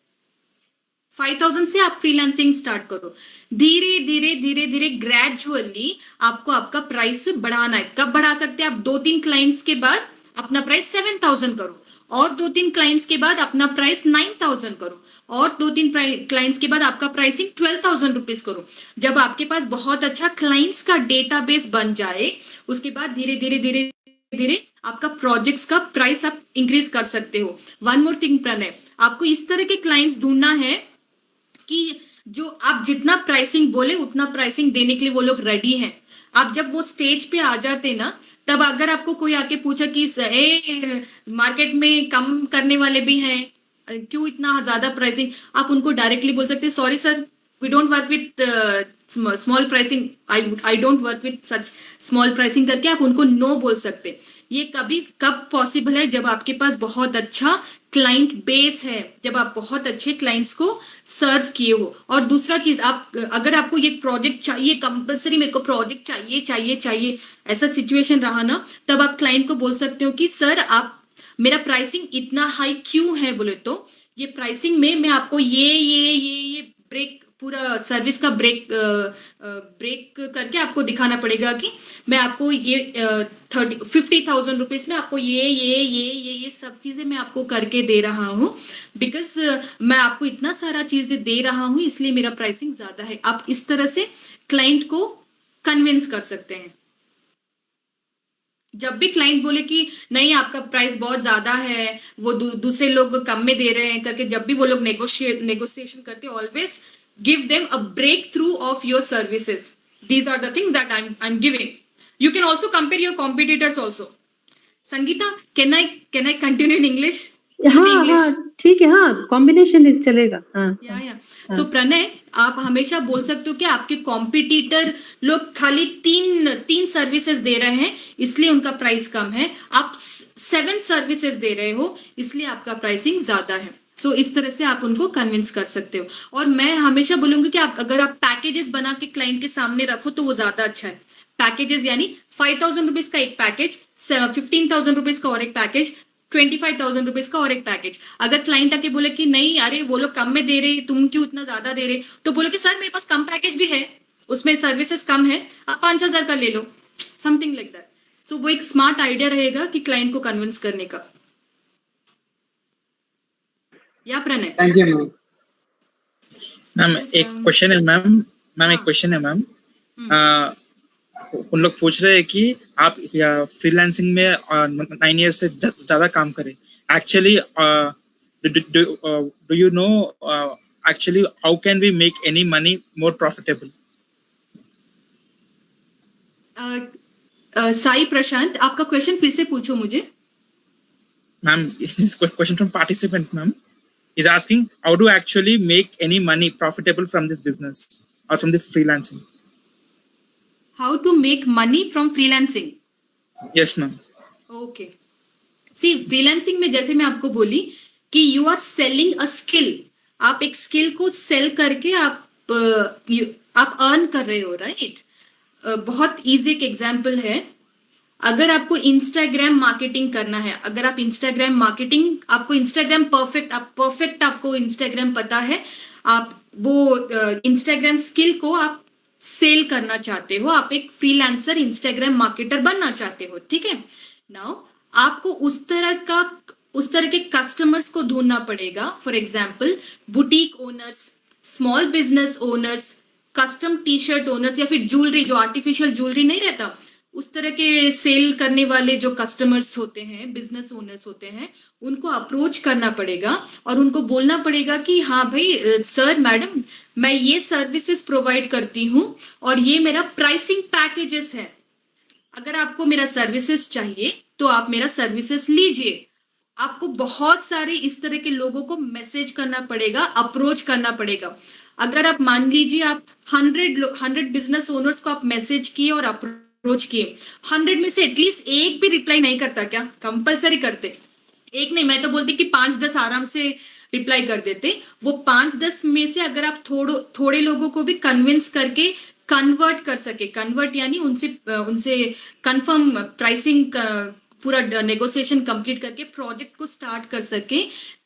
Speaker 2: 5,000 से आप फ्रीलांसिंग स्टार्ट करो। धीरे धीरे धीरे धीरे ग्रेजुअली आपको आपका प्राइस बढ़ाना है। कब बढ़ा सकते हैं आप? 2-3 क्लाइंट्स के बाद अपना प्राइस 7,000 करो, और 2-3 क्लाइंट्स के बाद अपना प्राइस 9,000 करो, और 2-3 क्लाइंट्स के बाद आपका प्राइसिंग 12,000 रुपीज करो। जब आपके पास बहुत अच्छा क्लाइंट्स का डेटाबेस बन जाए, उसके बाद धीरे धीरे धीरे धीरे आपका प्रोजेक्ट्स का प्राइस आप इंक्रीज कर सकते हो। वन मोर थिंग प्रणय, आपको इस तरह के क्लाइंट्स ढूंढना है कि जो आप जितना प्राइसिंग बोले उतना प्राइसिंग देने के लिए वो लोग रेडी हैं। आप जब वो स्टेज पे आ जाते ना, तब अगर आपको कोई आके पूछा कि मार्केट में कम करने वाले भी हैं, क्यों इतना ज्यादा प्राइसिंग, आप उनको डायरेक्टली बोल सकते हैं sorry sir, we don't work with small pricing, I don't work with such small pricing करके आप उनको नो बोल सकते। ये कब पॉसिबल है? जब आपके पास बहुत अच्छा क्लाइंट बेस है, जब आप बहुत अच्छे क्लाइंट्स को सर्व किए हो। और दूसरा चीज, आप अगर आपको ये प्रोजेक्ट चाहिए, कंपलसरी मेरे को प्रोजेक्ट चाहिए चाहिए चाहिए, ऐसा सिचुएशन रहा ना, तब आप क्लाइंट को बोल सकते हो कि सर आप मेरा प्राइसिंग इतना हाई क्यों है? बोले तो ये प्राइसिंग में मैं आपको ये ब्रेक, पूरा सर्विस का ब्रेक करके आपको दिखाना पड़ेगा कि मैं आपको ये 50,000 रुपीज में आपको ये सब चीजें मैं आपको करके दे रहा हूँ, बिकॉज मैं आपको इतना सारा चीजें दे रहा हूँ, इसलिए मेरा प्राइसिंग ज्यादा है। आप इस तरह से क्लाइंट को कन्विंस कर सकते हैं। जब भी क्लाइंट बोले कि नहीं आपका प्राइस बहुत ज्यादा है, वो दूसरे लोग कम में दे रहे हैं करके, जब भी वो लोग नेगोशिएशन करते, always give them a breakthrough of your services. These are the things that I'm giving. You can also compare your competitors also. Sangeeta, can I continue in English?
Speaker 3: हाँ ठीक है, हाँ कॉम्बिनेशन इस चलेगा। हाँ
Speaker 2: सो प्रणय, आप हमेशा बोल सकते हो कि आपके कॉम्पिटिटर लोग खाली तीन सर्विसेज दे रहे हैं, इसलिए उनका प्राइस कम है। आप 7 सर्विसेज दे रहे हो, इसलिए आपका प्राइसिंग ज्यादा है। सो इस तरह से आप उनको कन्विंस कर सकते हो। और मैं हमेशा बोलूंगी कि अगर आप पैकेजेस बना के क्लाइंट के सामने रखो तो वो ज्यादा अच्छा है। पैकेजेस यानी 5,000 रुपीज का एक पैकेज, 15,000 रुपीज का और एक पैकेज, 25,000 रुपीज का और एक पैकेज। अगर क्लाइंट आके बोले कि नहीं अरे वो लोग कम में दे रहे, तुम क्यों इतना ज्यादा दे रहे, तो बोले कि सर मेरे पास कम पैकेज भी है, उसमें सर्विसेज कम है, आप 5,000 का ले लो, समथिंग लाइक दैट। सो वो एक स्मार्ट आइडिया रहेगा कि क्लाइंट को कन्विंस करने का। या Pranay?
Speaker 4: Thank you ma'am.
Speaker 1: Ma'am एक क्वेश्चन है मैम एक क्वेश्चन है मैम। उन लोग पूछ रहे हैं कि आप फ्रीलांसिंग में 9 years से ज्यादा काम करें। Actually do you know actually how can we make any money more profitable?
Speaker 2: Sai Prashant, आपका क्वेश्चन फिर से पूछो मुझे।
Speaker 1: Ma'am question from participant ma'am is asking how to actually make any money profitable from this business or from the freelancing.
Speaker 2: How to make money from freelancing?
Speaker 1: Yes ma'am.
Speaker 2: Okay. See, freelancing में जैसे मैं आपको बोली कि you are selling a skill. आप एक skill को cell करके आप अर्न कर रहे हो, राइट? बहुत इजी एक एग्जाम्पल है। अगर आपको इंस्टाग्राम मार्केटिंग करना है, अगर आप इंस्टाग्राम मार्केटिंग, आपको इंस्टाग्राम परफेक्ट आपको इंस्टाग्राम पता है, आप वो इंस्टाग्राम स्किल को आप सेल करना चाहते हो, आप एक फ्रीलांसर इंस्टाग्राम मार्केटर बनना चाहते हो, ठीक है? नाउ आपको उस तरह के कस्टमर्स को ढूंढना पड़ेगा। For example boutique owners, small business owners, custom T shirt owners, या फिर ज्वेलरी, जो आर्टिफिशियल ज्वेलरी नहीं रहता, उस तरह के सेल करने वाले जो कस्टमर्स होते हैं, बिजनेस ओनर्स होते हैं, उनको अप्रोच करना पड़ेगा और उनको बोलना पड़ेगा कि हाँ भाई सर मैडम, मैं ये सर्विसेज प्रोवाइड करती हूँ और ये मेरा प्राइसिंग पैकेजेस है। अगर आपको मेरा सर्विसेज चाहिए तो आप मेरा सर्विसेज लीजिए। आपको बहुत सारे इस तरह के लोगों को मैसेज करना पड़ेगा, अप्रोच करना पड़ेगा। अगर आप मान लीजिए आप 100 बिजनेस ओनर्स को आप मैसेज किए और अप्रोच किए, 100 में से एटलीस्ट एक भी रिप्लाई नहीं करता क्या? कंपलसरी करते, एक नहीं, मैं तो बोलती कि 5-10 आराम से रिप्लाई कर देते। वो 5-10 में से अगर आप थोड़े लोगों को भी कन्विंस करके कन्वर्ट कर सके, कन्वर्ट यानी उनसे कंफर्म प्राइसिंग पूरा नेगोशिएशन कंप्लीट करके प्रोजेक्ट को स्टार्ट कर सके,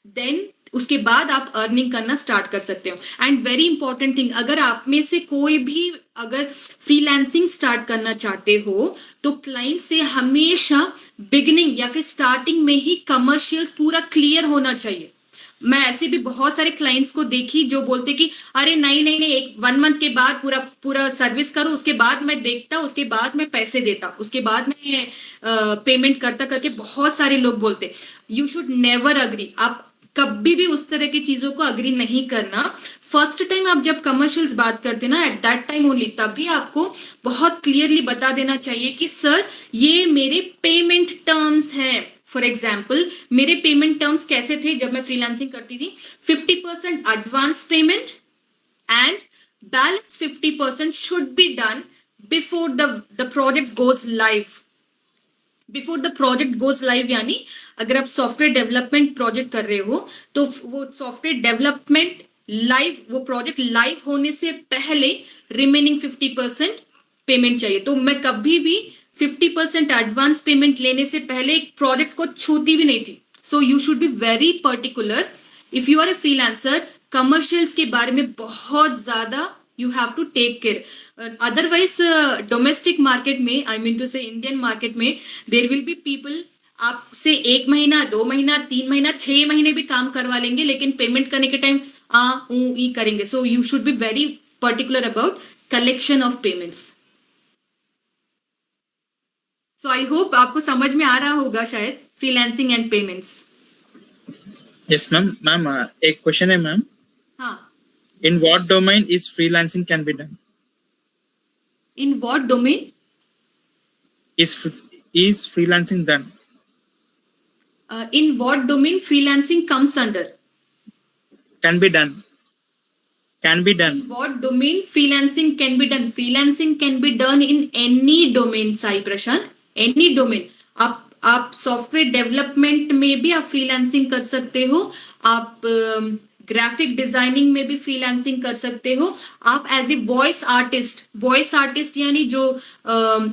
Speaker 2: देन उसके बाद आप अर्निंग करना स्टार्ट कर सकते हो। एंड वेरी इंपॉर्टेंट थिंग, अगर आप में से कोई भी अगर फ्रीलांसिंग स्टार्ट करना चाहते हो तो क्लाइंट से हमेशा बिगिनिंग या फिर स्टार्टिंग में ही कमर्शियल्स पूरा क्लियर होना चाहिए। मैं ऐसे भी बहुत सारे क्लाइंट्स को देखी जो बोलते कि अरे नहीं नहीं नहीं, 1 मंथ के बाद पूरा सर्विस करो, उसके बाद मैं देखता, उसके बाद मैं पैसे देता, उसके बाद मैं पेमेंट करता करके बहुत सारे लोग बोलते। यू शुड नेवर अग्री, आप कभी भी उस तरह की चीजों को अग्री नहीं करना। फर्स्ट टाइम आप जब कमर्शियल्स बात करते ना, एट दैट टाइम ओनली, तभी आपको बहुत क्लियरली बता देना चाहिए कि सर ये मेरे पेमेंट टर्म्स हैं। फॉर एग्जाम्पल मेरे पेमेंट टर्म्स कैसे थे जब मैं फ्रीलांसिंग करती थी? 50% advance payment and balance 50% should be done before the project goes live. Before the project goes live यानी अगर आप सॉफ्टवेयर डेवलपमेंट प्रोजेक्ट कर रहे हो तो वो सॉफ्टवेयर डेवलपमेंट लाइव, वो प्रोजेक्ट लाइव होने से पहले रिमेनिंग 50% पेमेंट चाहिए। तो मैं कभी भी 50% एडवांस पेमेंट लेने से पहले एक प्रोजेक्ट को छूती भी नहीं थी। So you should be very particular if you are a freelancer. Commercials के बारे में बहुत ज्यादा you have to take care. Otherwise domestic market में, I mean to say Indian market में, देर विल बी पीपल आपसे 1 महीना, 2 महीना, 3 महीना, 6 महीने भी काम करवा लेंगे, लेकिन पेमेंट करने के टाइम ई करेंगे। सो you should be very particular about collection of payments. So I hope आपको समझ में आ रहा होगा शायद freelancing and payments.
Speaker 1: Yes, ma'am. Ma'am, एक क्वेश्चन है मैम.
Speaker 2: हाँ,
Speaker 1: In what domain is freelancing can be done?
Speaker 2: In what domain?
Speaker 1: Is freelancing done?
Speaker 2: In what domain freelancing comes under?
Speaker 1: Can be done. Can be done.
Speaker 2: In what domain freelancing can be done? Freelancing can be done in any domain, Sai Prashant, any domain. आप software development में भी आप freelancing कर सकते हो, आप graphic designing में भी फ्रीलांसिंग कर सकते हो, आप एज ए वॉइस आर्टिस्ट यानी जो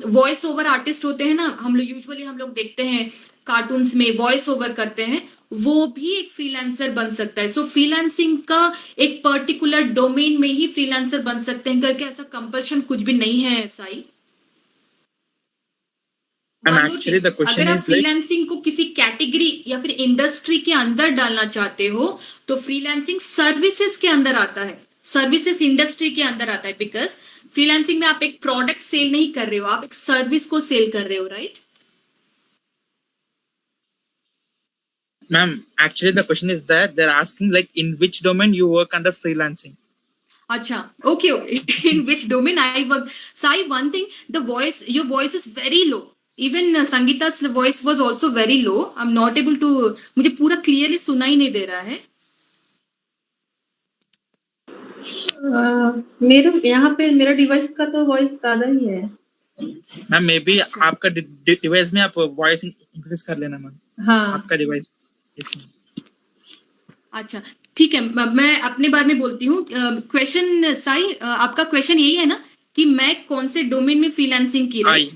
Speaker 2: वॉइस ओवर आर्टिस्ट होते हैं ना, हम लोग देखते हैं कार्टून्स में वॉइस ओवर करते हैं, वो भी एक फ्रीलांसर बन सकता है। सो फ्रीलांसिंग का एक पर्टिकुलर डोमेन में ही फ्रीलांसर बन सकते हैं करके ऐसा कंपल्शन कुछ भी नहीं है Sai.
Speaker 1: And actually the question
Speaker 2: अगर आप
Speaker 1: is like,
Speaker 2: फ्रीलांसिंग को किसी कैटेगरी या फिर इंडस्ट्री के अंदर डालना चाहते हो तो फ्रीलांसिंग सर्विसेज के अंदर आता है, सर्विसेज इंडस्ट्री के अंदर आता है। बिकॉज फ्रीलांसिंग में आप एक प्रोडक्ट सेल नहीं कर रहे हो, आप एक सर्विस को सेल कर रहे हो, right?
Speaker 1: ma'am, actually the question is that they're asking like in which domain you work under freelancing.
Speaker 2: अच्छा, okay. In which domain I work? Sai, one thing, your voice is very low. Even Sangeeta's voice was also very low. I'm not able to, मुझे पूरा clearly सुना ही नहीं दे रहा है।
Speaker 3: मेरे यहाँ पे मेरा डिवाइस का तो वॉइस ज्यादा ही है।
Speaker 1: मैम मे बी आपका डिवाइस में आप वॉइस इंक्रीज कर लेना मैम।
Speaker 3: हाँ,
Speaker 1: आपका डिवाइस इसमें।
Speaker 2: अच्छा ठीक है, मैं अपने बारे में बोलती हूँ। क्वेश्चन साई, आपका क्वेश्चन यही है ना कि मैं कौन से डोमेन में फ्रीलांसिंग की रही?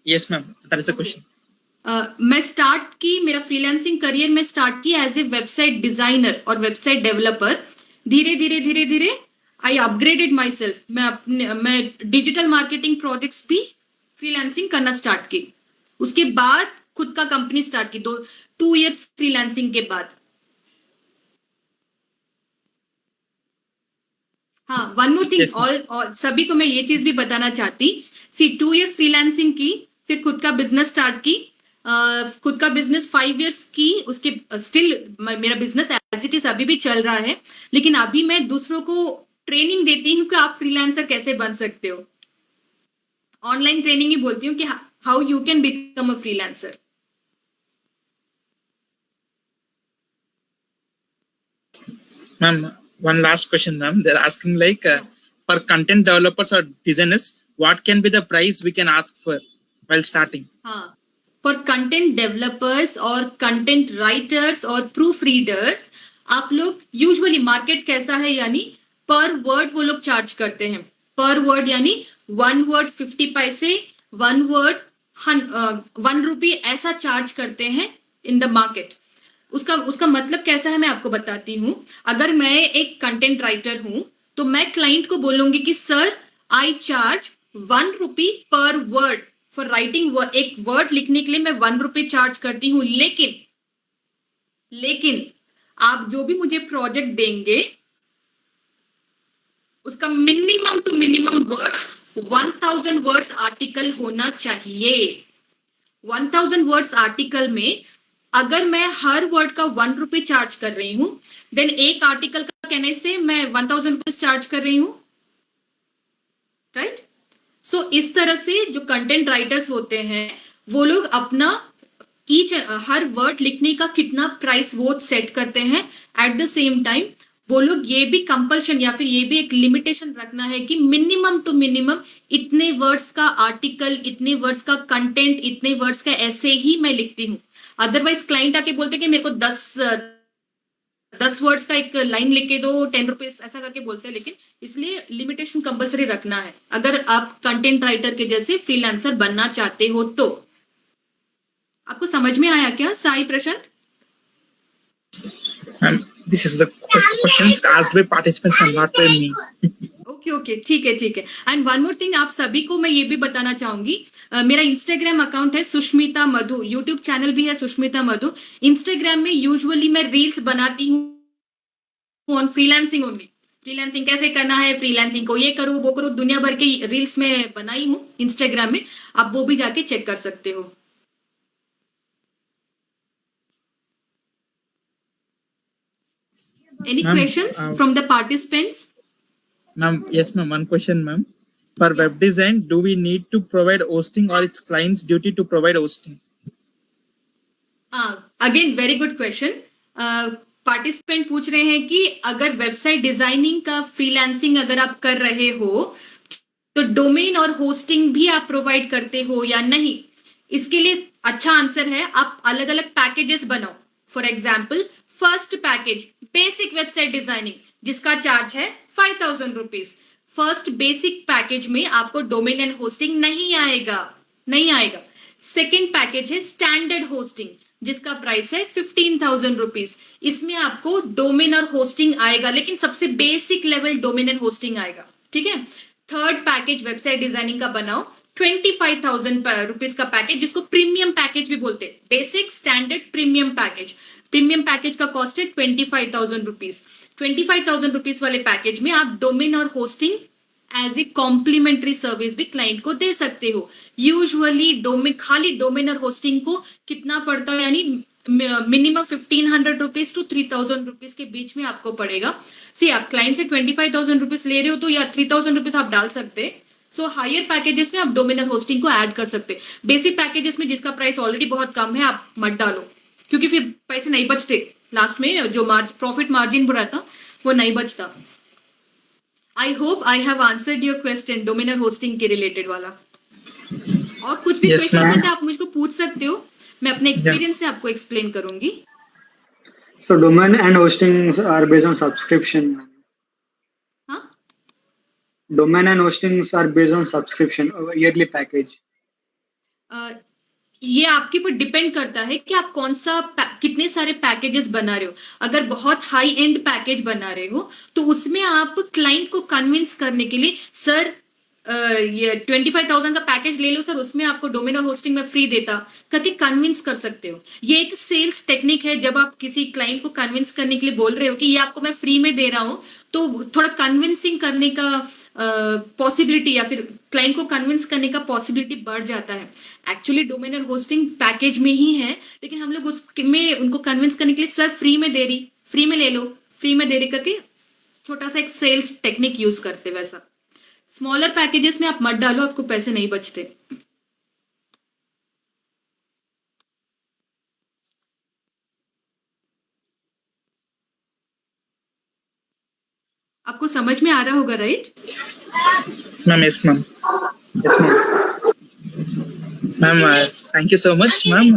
Speaker 1: Yes ma'am, that is the question.
Speaker 2: मैं स्टार्ट की, मेरा फ्रीलांसिंग करियर में स्टार्ट की एज ए वेबसाइट डिजाइनर और वेबसाइट डेवलपर। धीरे धीरे आई अपग्रेडेड माई सेल्फ। मैं डिजिटल मार्केटिंग प्रोजेक्ट्स भी फ्रीलांसिंग करना स्टार्ट की। उसके बाद खुद का कंपनी स्टार्ट की 2 इयर्स फ्रीलांसिंग के बाद। हाँ, वन मोर थिंग, और सभी को मैं ये चीज भी बताना चाहती, 2 इयर्स फ्रीलांसिंग की, फिर खुद का बिजनेस स्टार्ट की। खुद का बिजनेस 5 इयर्स की, उसके स्टिल मेरा बिजनेस एज इट इज अभी भी चल रहा है, लेकिन अभी मैं दूसरों को ट्रेनिंग देती हूँ कि आप फ्रीलांसर कैसे बन सकते हो। ऑनलाइन ट्रेनिंग ही बोलती हूँ कि how you can become a freelancer.
Speaker 1: Ma'am one last question, ma'am. They're asking like for content developers or designers, what can be the price we can ask for while starting?
Speaker 2: हाँ, for content developers और content writers और proof readers आप लोग usually market कैसा है, यानी पर word वो लोग चार्ज करते हैं. पर वर्ड यानी 1 वर्ड 50 पैसे, 1 वर्ड 1 रुपी ऐसा चार्ज करते हैं इन द मार्केट. उसका मतलब कैसा है मैं आपको बताती हूँ. अगर मैं एक कंटेंट राइटर हूं तो मैं क्लाइंट को बोलूंगी कि सर आई चार्ज 1 रुपी पर वर्ड फॉर राइटिंग. एक वर्ड लिखने के लिए मैं 1 रुपी चार्ज करती हूँ, लेकिन आप जो भी मुझे प्रोजेक्ट देंगे उसका minimum to minimum words 1000 words article होना चाहिए. 1000 वर्ड्स आर्टिकल में अगर मैं हर वर्ड का 1 रुपी चार्ज कर रही हूं, देन एक आर्टिकल का कहने से मैं 1000 रुपीज चार्ज कर रही हूं, राइट. सो इस तरह से जो कंटेंट राइटर्स होते हैं वो लोग अपना हर वर्ड लिखने का कितना प्राइस वो सेट करते हैं. एट द सेम टाइम वो लोग ये भी कंपल्शन या फिर ये भी एक लिमिटेशन रखना है कि मिनिमम टू मिनिमम इतने वर्ड्स का आर्टिकल, इतने वर्ड्स का कंटेंट, इतने वर्ड्स का ऐसे ही मैं लिखती हूँ. अदरवाइज क्लाइंट आके बोलते कि मेरे को 10 वर्ड्स का एक लाइन लिख के दो 10 रुपीज ऐसा करके बोलते हैं. लेकिन इसलिए लिमिटेशन कंपलसरी रखना है अगर आप कंटेंट राइटर के जैसे फ्रीलांसर बनना चाहते हो तो. आपको समझ में आया क्या साई प्रशांत?
Speaker 1: This is the questions asked by participants and not by me.
Speaker 2: Okay, ठीक है. एंड वन मोर थिंग, आप सभी को मैं ये भी बताना चाहूंगी, मेरा इंस्टाग्राम अकाउंट है सुष्मिता मधु, यूट्यूब चैनल भी है सुष्मिता मधु. इंस्टाग्राम में यूजुअली मैं रील्स बनाती हूँ ऑन फ्रीलांसिंग ओनली. फ्रीलांसिंग कैसे करना है, फ्रीलांसिंग को ये करो वो करो, दुनिया भर के रील्स में बनाई हूँ इंस्टाग्राम में. आप वो भी जाके चेक कर सकते हो. Any
Speaker 1: Ma'am,
Speaker 2: questions from the participants?
Speaker 1: Ma'am, yes, ma'am. One question, ma'am. For web design, do we need to provide hosting or it's client's duty to provide hosting?
Speaker 2: Again very good question. Participant पूछ रहे हैं कि अगर website designing का freelancing अगर आप कर रहे हो तो डोमेन और होस्टिंग भी आप प्रोवाइड करते हो या नहीं. इसके लिए अच्छा आंसर है आप अलग अलग पैकेजेस बनाओ. For example first package basic website designing जिसका चार्ज है 5000 रुपीज. फर्स्ट बेसिक पैकेज में आपको डोमेन एंड होस्टिंग नहीं आएगा. सेकेंड पैकेज है स्टैंडर्ड होस्टिंग जिसका प्राइस है 15,000 रुपीज. इसमें आपको डोमेन और होस्टिंग आएगा, लेकिन सबसे basic level domain and hosting आएगा. ठीक है. थर्ड पैकेज वेबसाइट डिजाइनिंग का बनाओ 25,000 रुपीज का पैकेज जिसको प्रीमियम पैकेज भी बोलते हैं. Basic standard premium package. Premium package का कॉस्ट है 25,000 रुपीज. 25,000 रुपीज वाले पैकेज में आप डोमेन और hosting as a complimentary service भी क्लाइंट को दे सकते हो. यूजुअली खाली डोमेन और होस्टिंग को कितना पड़ता है, यानी मिनिमम 1500 रुपीज टू 3000 रुपीज के बीच में आपको पड़ेगा. सी आप क्लाइंट से 25,000 रुपीज ले रहे हो तो या 3000 रुपीज आप डाल सकते. सो हायर पैकेजेस में आप डोमेन और होस्टिंग को ऐड कर सकते. बेसिक पैकेजेस में जिसका प्राइस ऑलरेडी बहुत कम है आप मत डालो, क्योंकि फिर पैसे नहीं बचते. लास्ट में जो प्रॉफिट मार्जिन रहता वो नहीं बचता. I hope I have answered your question domain और होस्टिंग के रिलेटेड वाला. और कुछ भी क्वेश्चन है तो आप मुझको पूछ सकते हो, मैं अपने एक्सपीरियंस से आपको एक्सप्लेन करूंगी.
Speaker 4: So domain and hostings are based on subscription.
Speaker 2: हाँ,
Speaker 4: Domain and hostings are based on subscription, a yearly package.
Speaker 2: ये आपके ऊपर डिपेंड करता है कि आप कौन सा कितने सारे पैकेजेस बना रहे हो. अगर बहुत हाई एंड पैकेज बना रहे हो तो उसमें आप क्लाइंट को कन्विंस करने के लिए सर ये 25,000 का पैकेज ले लो सर, उसमें आपको डोमेन और होस्टिंग में फ्री देता करके कन्विंस कर सकते हो. ये एक सेल्स टेक्निक है. जब आप किसी क्लाइंट को कन्विंस करने के लिए बोल रहे हो कि ये आपको मैं फ्री में दे रहा हूं, तो थोड़ा कन्विंसिंग करने का पॉसिबिलिटी या फिर क्लाइंट को कन्विंस करने का पॉसिबिलिटी बढ़ जाता है. एक्चुअली डोमेन और होस्टिंग पैकेज में ही है, लेकिन हम लोग उसमें उनको कन्विंस करने के लिए सर फ्री में दे रही, फ्री में ले लो, फ्री में दे रही करके छोटा सा एक सेल्स टेक्निक यूज करते. वैसा स्मॉलर पैकेजेस में आप मत डालो, आपको पैसे नहीं बचते. आपको समझ में आ रहा होगा, right?
Speaker 1: Ma'am, yes, ma'am. Yes, ma'am. Ma'am, thank you so much, ma'am,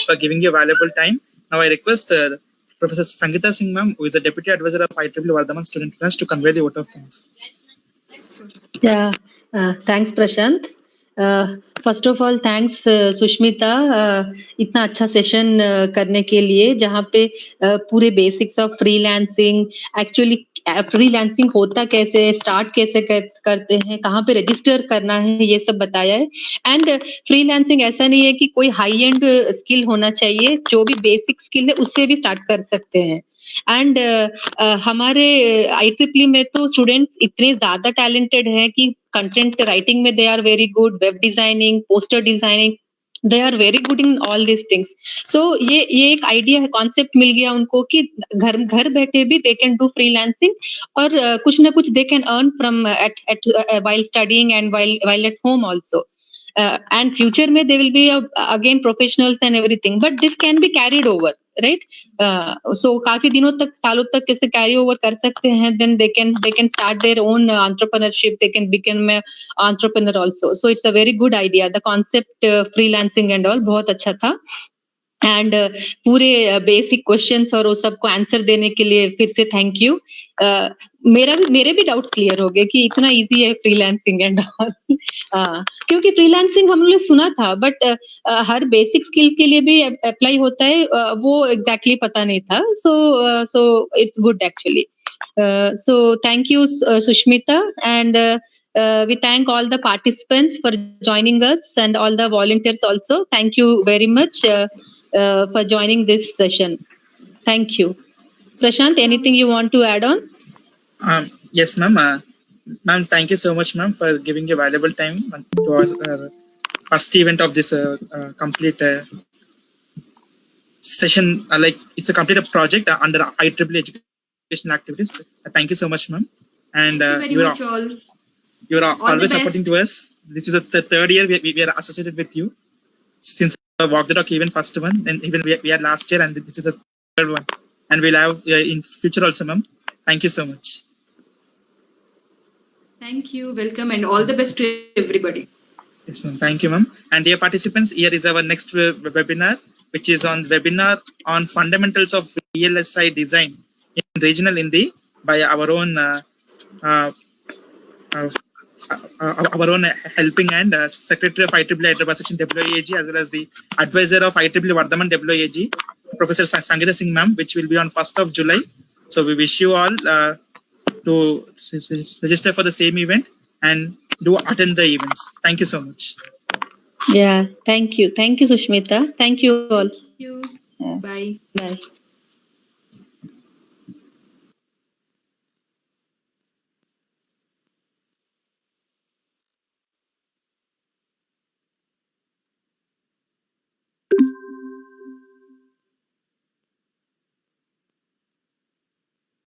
Speaker 1: for giving your valuable time. Now I request Professor Sangeeta Singh, ma'am, who is the Deputy Advisor of IEEE Vardhaman Student Trust, to convey the vote of thanks.
Speaker 3: Yeah, thanks Prashant. First of all thanks Sushmita इतना अच्छा session करने के लिए, जहाँ पे पूरे basics of freelancing, actually freelancing होता कैसे, स्टार्ट कैसे करते हैं, कहाँ पे रजिस्टर करना है, ये सब बताया है। एंड फ्रीलांसिंग ऐसा नहीं है कि कोई हाई एंड स्किल होना चाहिए, जो भी बेसिक स्किल है उससे भी स्टार्ट कर सकते हैं। एंड हमारे IEEE में तो स्टूडेंट्स इतने ज्यादा टैलेंटेड हैं कि कंटेंट राइटिंग में they are very good, web designing, poster designing, they are very good in all this things. So ये एक आइडिया है, कॉन्सेप्ट मिल गया उनको कि घर बैठे भी दे कैन डू फ्रीलांसिंग, और कुछ ना कुछ they can earn from at while studying and while at home also. And future में they will be again professionals and everything, but this can be carried over, right? So काफी दिनों तक, सालों तक इसे carry over कर सकते हैं, then they can start their own entrepreneurship, they can become an entrepreneur also. So it's a very good idea, the concept freelancing and all बहुत अच्छा था। एंड पूरे बेसिक क्वेश्चंस और वो सबको आंसर देने के लिए फिर से थैंक यू। मेरे भी डाउट्स क्लियर हो गए कि इतना इजी है फ्रीलांसिंग एंड ऑल। क्योंकि फ्रीलांसिंग हम लोग ने सुना था, बट हर बेसिक स्किल के लिए भी अप्लाई होता है, वो एग्जैक्टली पता नहीं था। So it's good actually. So thank you Sushmita, and we thank all the participants for joining us and all the volunteers also. Thank you very much for joining this session. Thank you. Prashant, anything you want to add on?
Speaker 1: Yes, ma'am. Ma'am, thank you so much, ma'am, for giving your valuable time to our first event of this complete session. Like it's a completed project under IEEE education activities. Thank you so much, ma'am. And
Speaker 2: Thank you very much, all.
Speaker 1: You are
Speaker 2: All
Speaker 1: always
Speaker 2: the
Speaker 1: supporting
Speaker 2: best.
Speaker 1: to us. This is the third year we are associated with you since the Walk the Talk event first one, and even we had last year, and this is the third one, and we'll have in future also, ma'am. Thank you so much.
Speaker 2: Thank you, welcome, and all the best to everybody.
Speaker 1: Yes, ma'am. Thank you, ma'am. And dear participants, here is our next webinar, which is on fundamentals of VLSI design in regional Hindi by our own helping hand Secretary of IEEE Hyderabad Section WAG, as well as the Advisor of IEEE Vardhaman WAG, Professor Sangeeta Singh, ma'am, which will be on 1st of July. So we wish you all to register for the same event and do attend the events. Thank you so much.
Speaker 3: Yeah, thank you. Thank you, Sushmita. Thank you all.
Speaker 2: Thank you.
Speaker 3: Yeah.
Speaker 2: Bye.
Speaker 3: Bye.